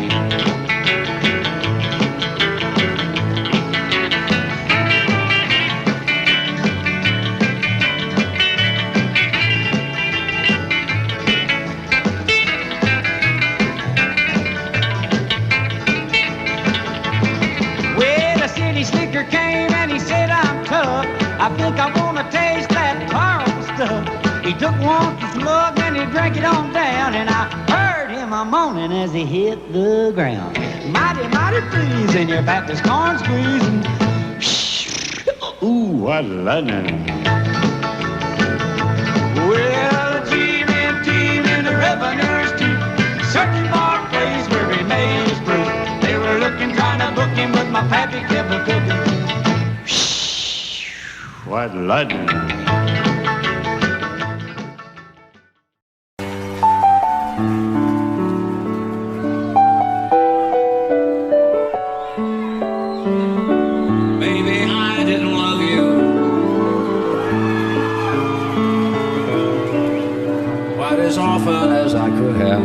Slicker came and he said, I'm tough. I think I want to taste that powerful stuff. He took one slug and he drank it on down, and I heard him a moaning as he hit the ground. Mighty, mighty pleasing, your Baptist corn squeezing. Ooh, what lightning. Well, the team and the revenues too, searching for a place where he made his brew. They were looking, trying to book him, but my pappy kept a cooking. White lightning. Maybe I didn't love you quite as often as I could have.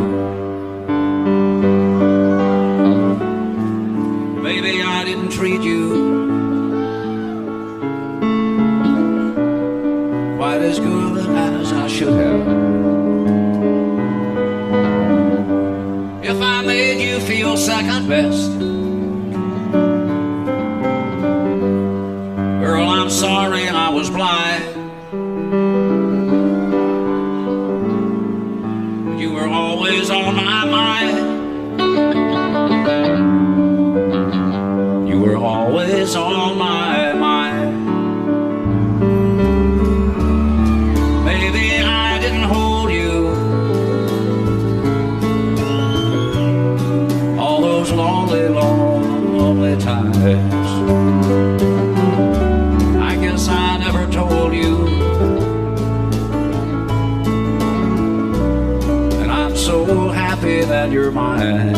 Maybe I didn't treat you quite as good as I should have. If I made you feel second best, girl, I'm sorry I was blind. You were always on my mind. You were always on my mind. Maybe I didn't hold you all those lonely, lonely times. I guess I never told you, and I'm so happy that you're mine.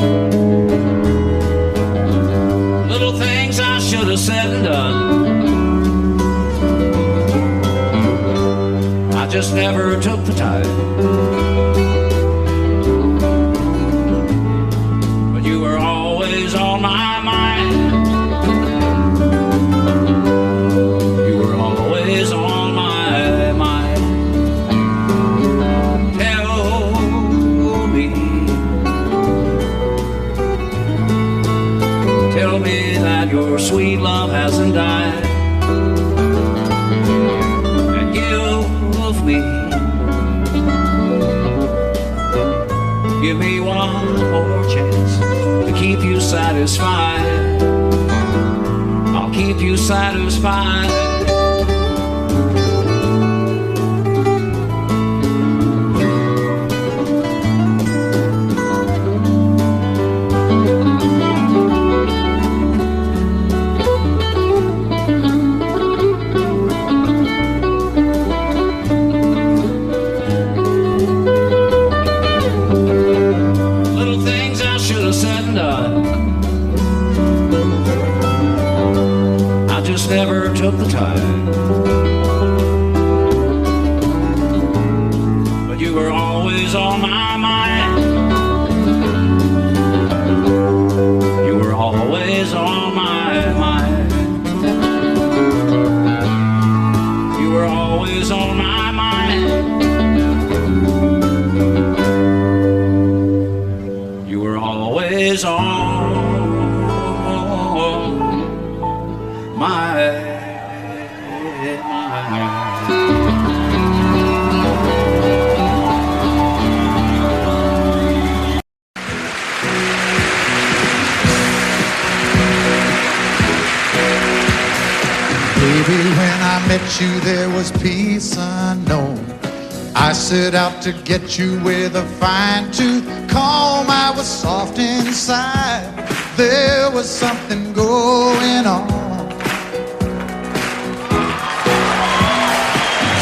Little things I should have said and done, I just never took the time. But you were always on my mind. You were always on my mind. Tell me that your sweet love hasn't died, and give me one more chance to keep you satisfied. I'll keep you satisfied. Never took the time, but you were always on my mind. You were always on my mind. Baby, when I met you, there was peace unknown. I set out to get you with a fine-tooth comb. I was soft inside. There was something going on.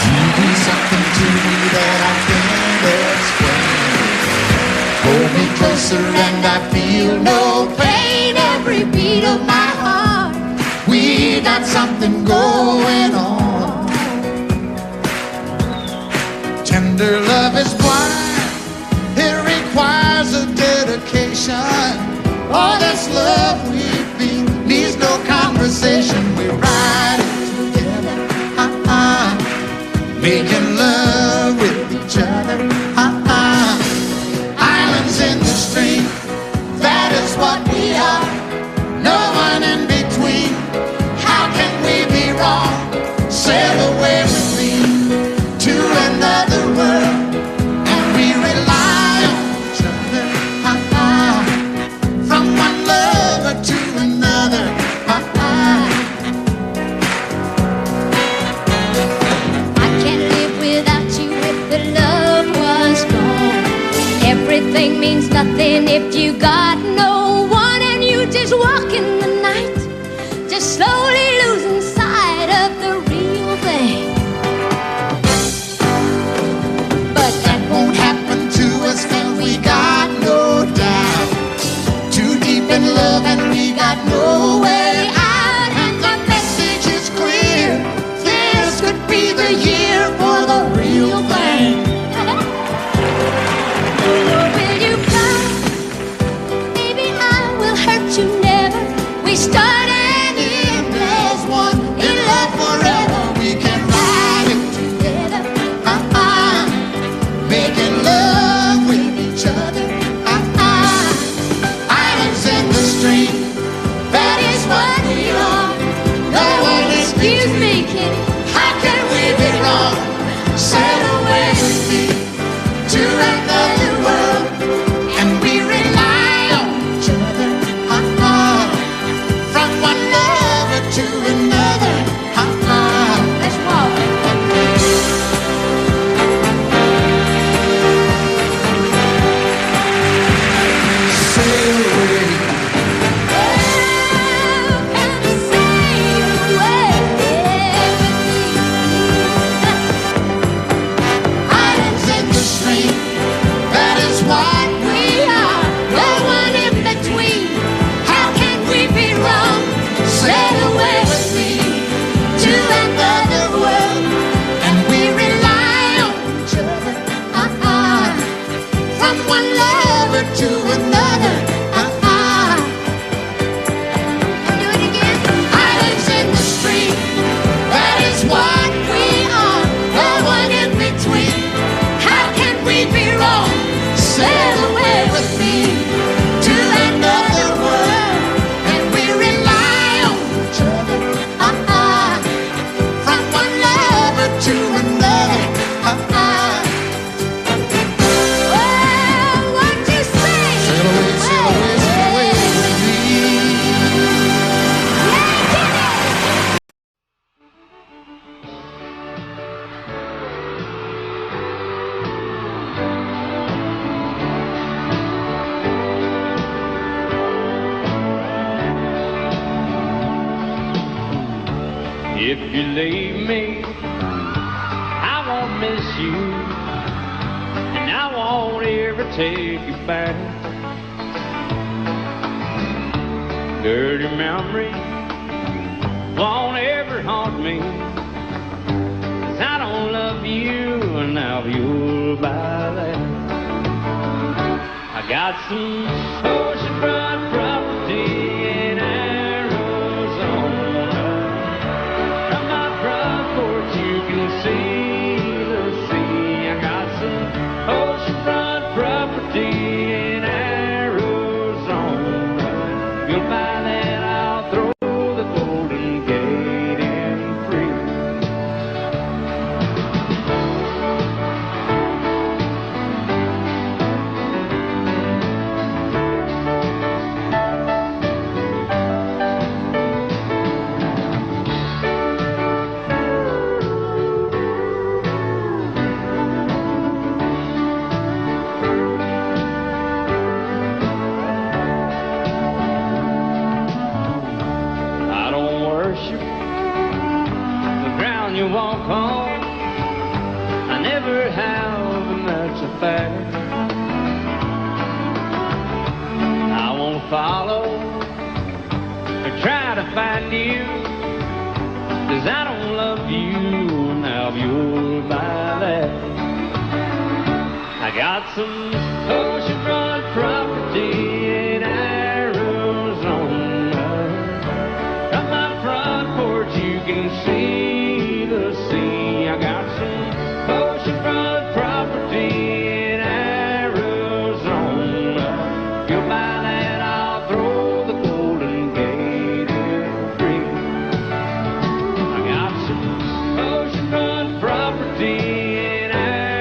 You do something to me that I can't explain. Hold me closer and I feel no pain. Every beat of my heart, we got something going on. Tender love is blind. It requires a dedication. All this love we feel needs no conversation. We ride it together, making love with each other, Islands in the stream, that is what we are. No one in between. How can we be wrong? Sail away with me to another world, and we rely on each other, from one lover to another, I can't live without you if the love was gone. Everything means nothing if you got no one, and you just walk in the night, just slowly losing sight of the real thing. but that won't happen to us, and we got no doubt. Too deep in love and we got no way out, and the message is clear. This could be the year for the real thing. Will you come? Baby, I will hurt you never. We start and end as one. In love forever, we can ride it together, making love with each other, Islands in the stream, that is what we are. No one is Excuse me, kitty. How can we be wrong? Sail away with me to another world, and we rely on each other, from one lover to another, Let's walk. sail away. Islands in the stream, that is what we are. No one in between. How can we be wrong? Sail away with me to another world, and we rely on each other, from one lover to another, Do it again. Islands in the stream, that is what we are. No one in between. How can we be wrong? Sail away with me to another world, and we rely on each other, from one lover to another, Well, what you say? sail away, sail away, sail away with me. If you leave me, I won't miss you, and I won't ever take you back. Dirty memory won't ever haunt me, 'cause I don't love you, and now you'll buy that. I got some oceanfront property in Arizona. From my front porch you can see the sea. I got some oceanfront property in Arizona. You'll find that I'll throw the Golden Gate in free. walk home. I never have, and that's a fact. I won't follow or try to find you, 'cause I don't love you, now you're my that. I got some oceanfront property in Arizona. From my front porch you can see the sea. I got some oceanfront property in Arizona. If you'll buy that, I'll throw the Golden Gate in free. I got some oceanfront property in Arizona.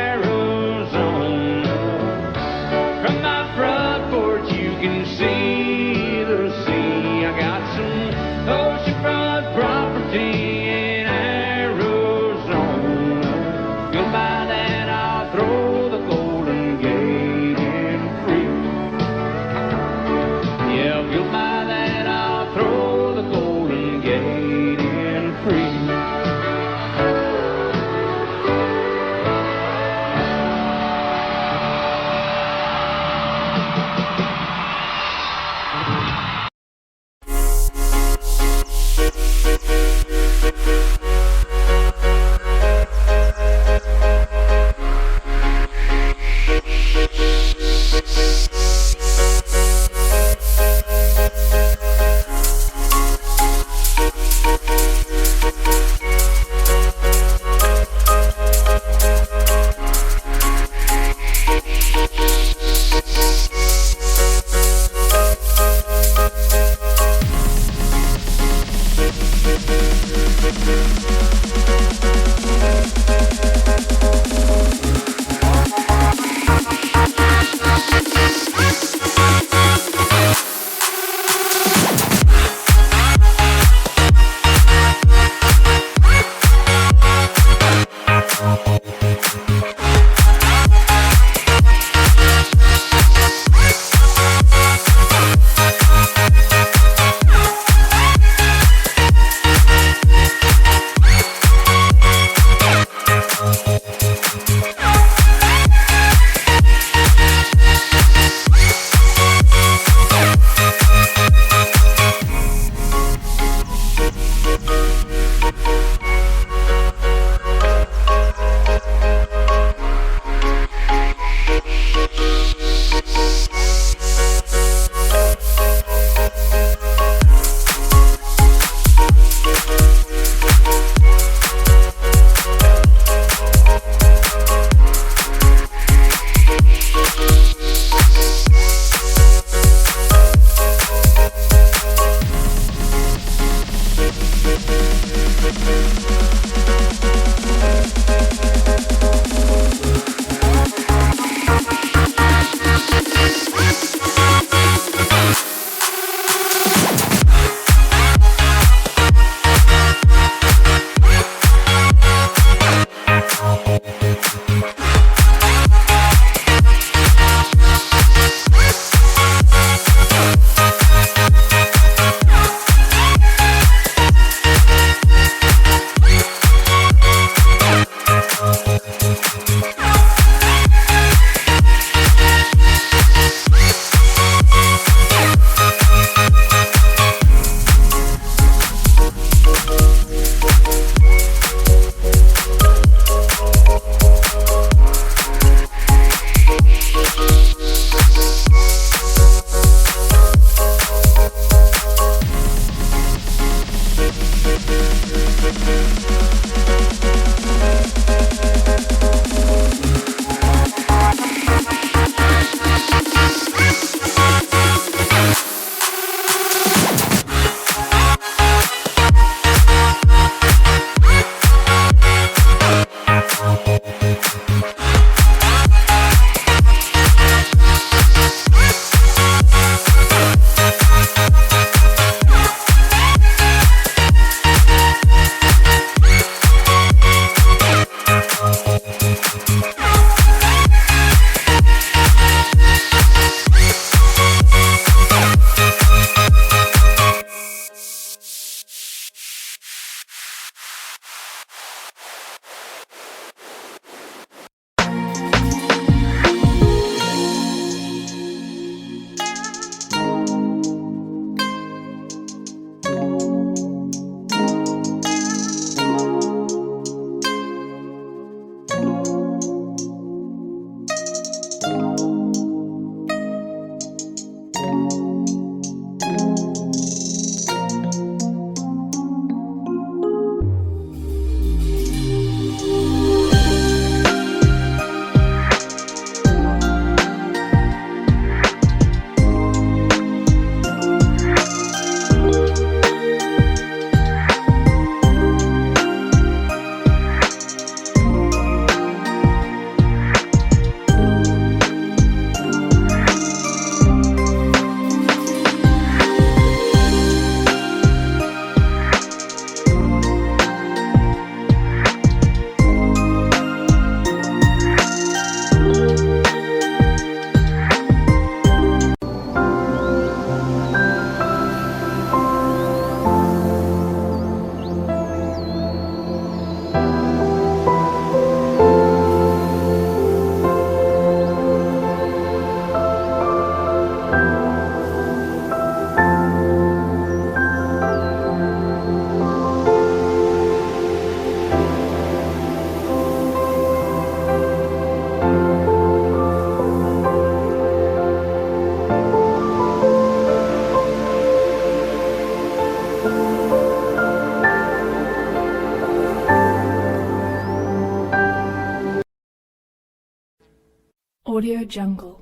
Audio Jungle.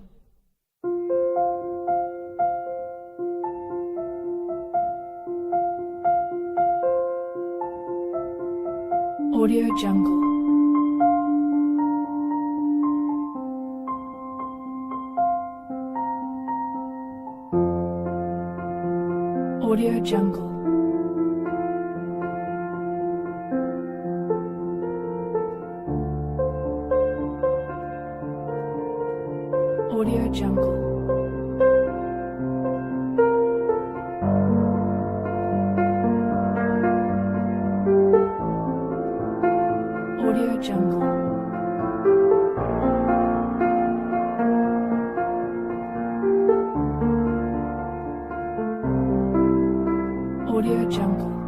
Audio Jungle. Audio Jungle. Audio Jungle. Audio Jungle. Audio Jungle.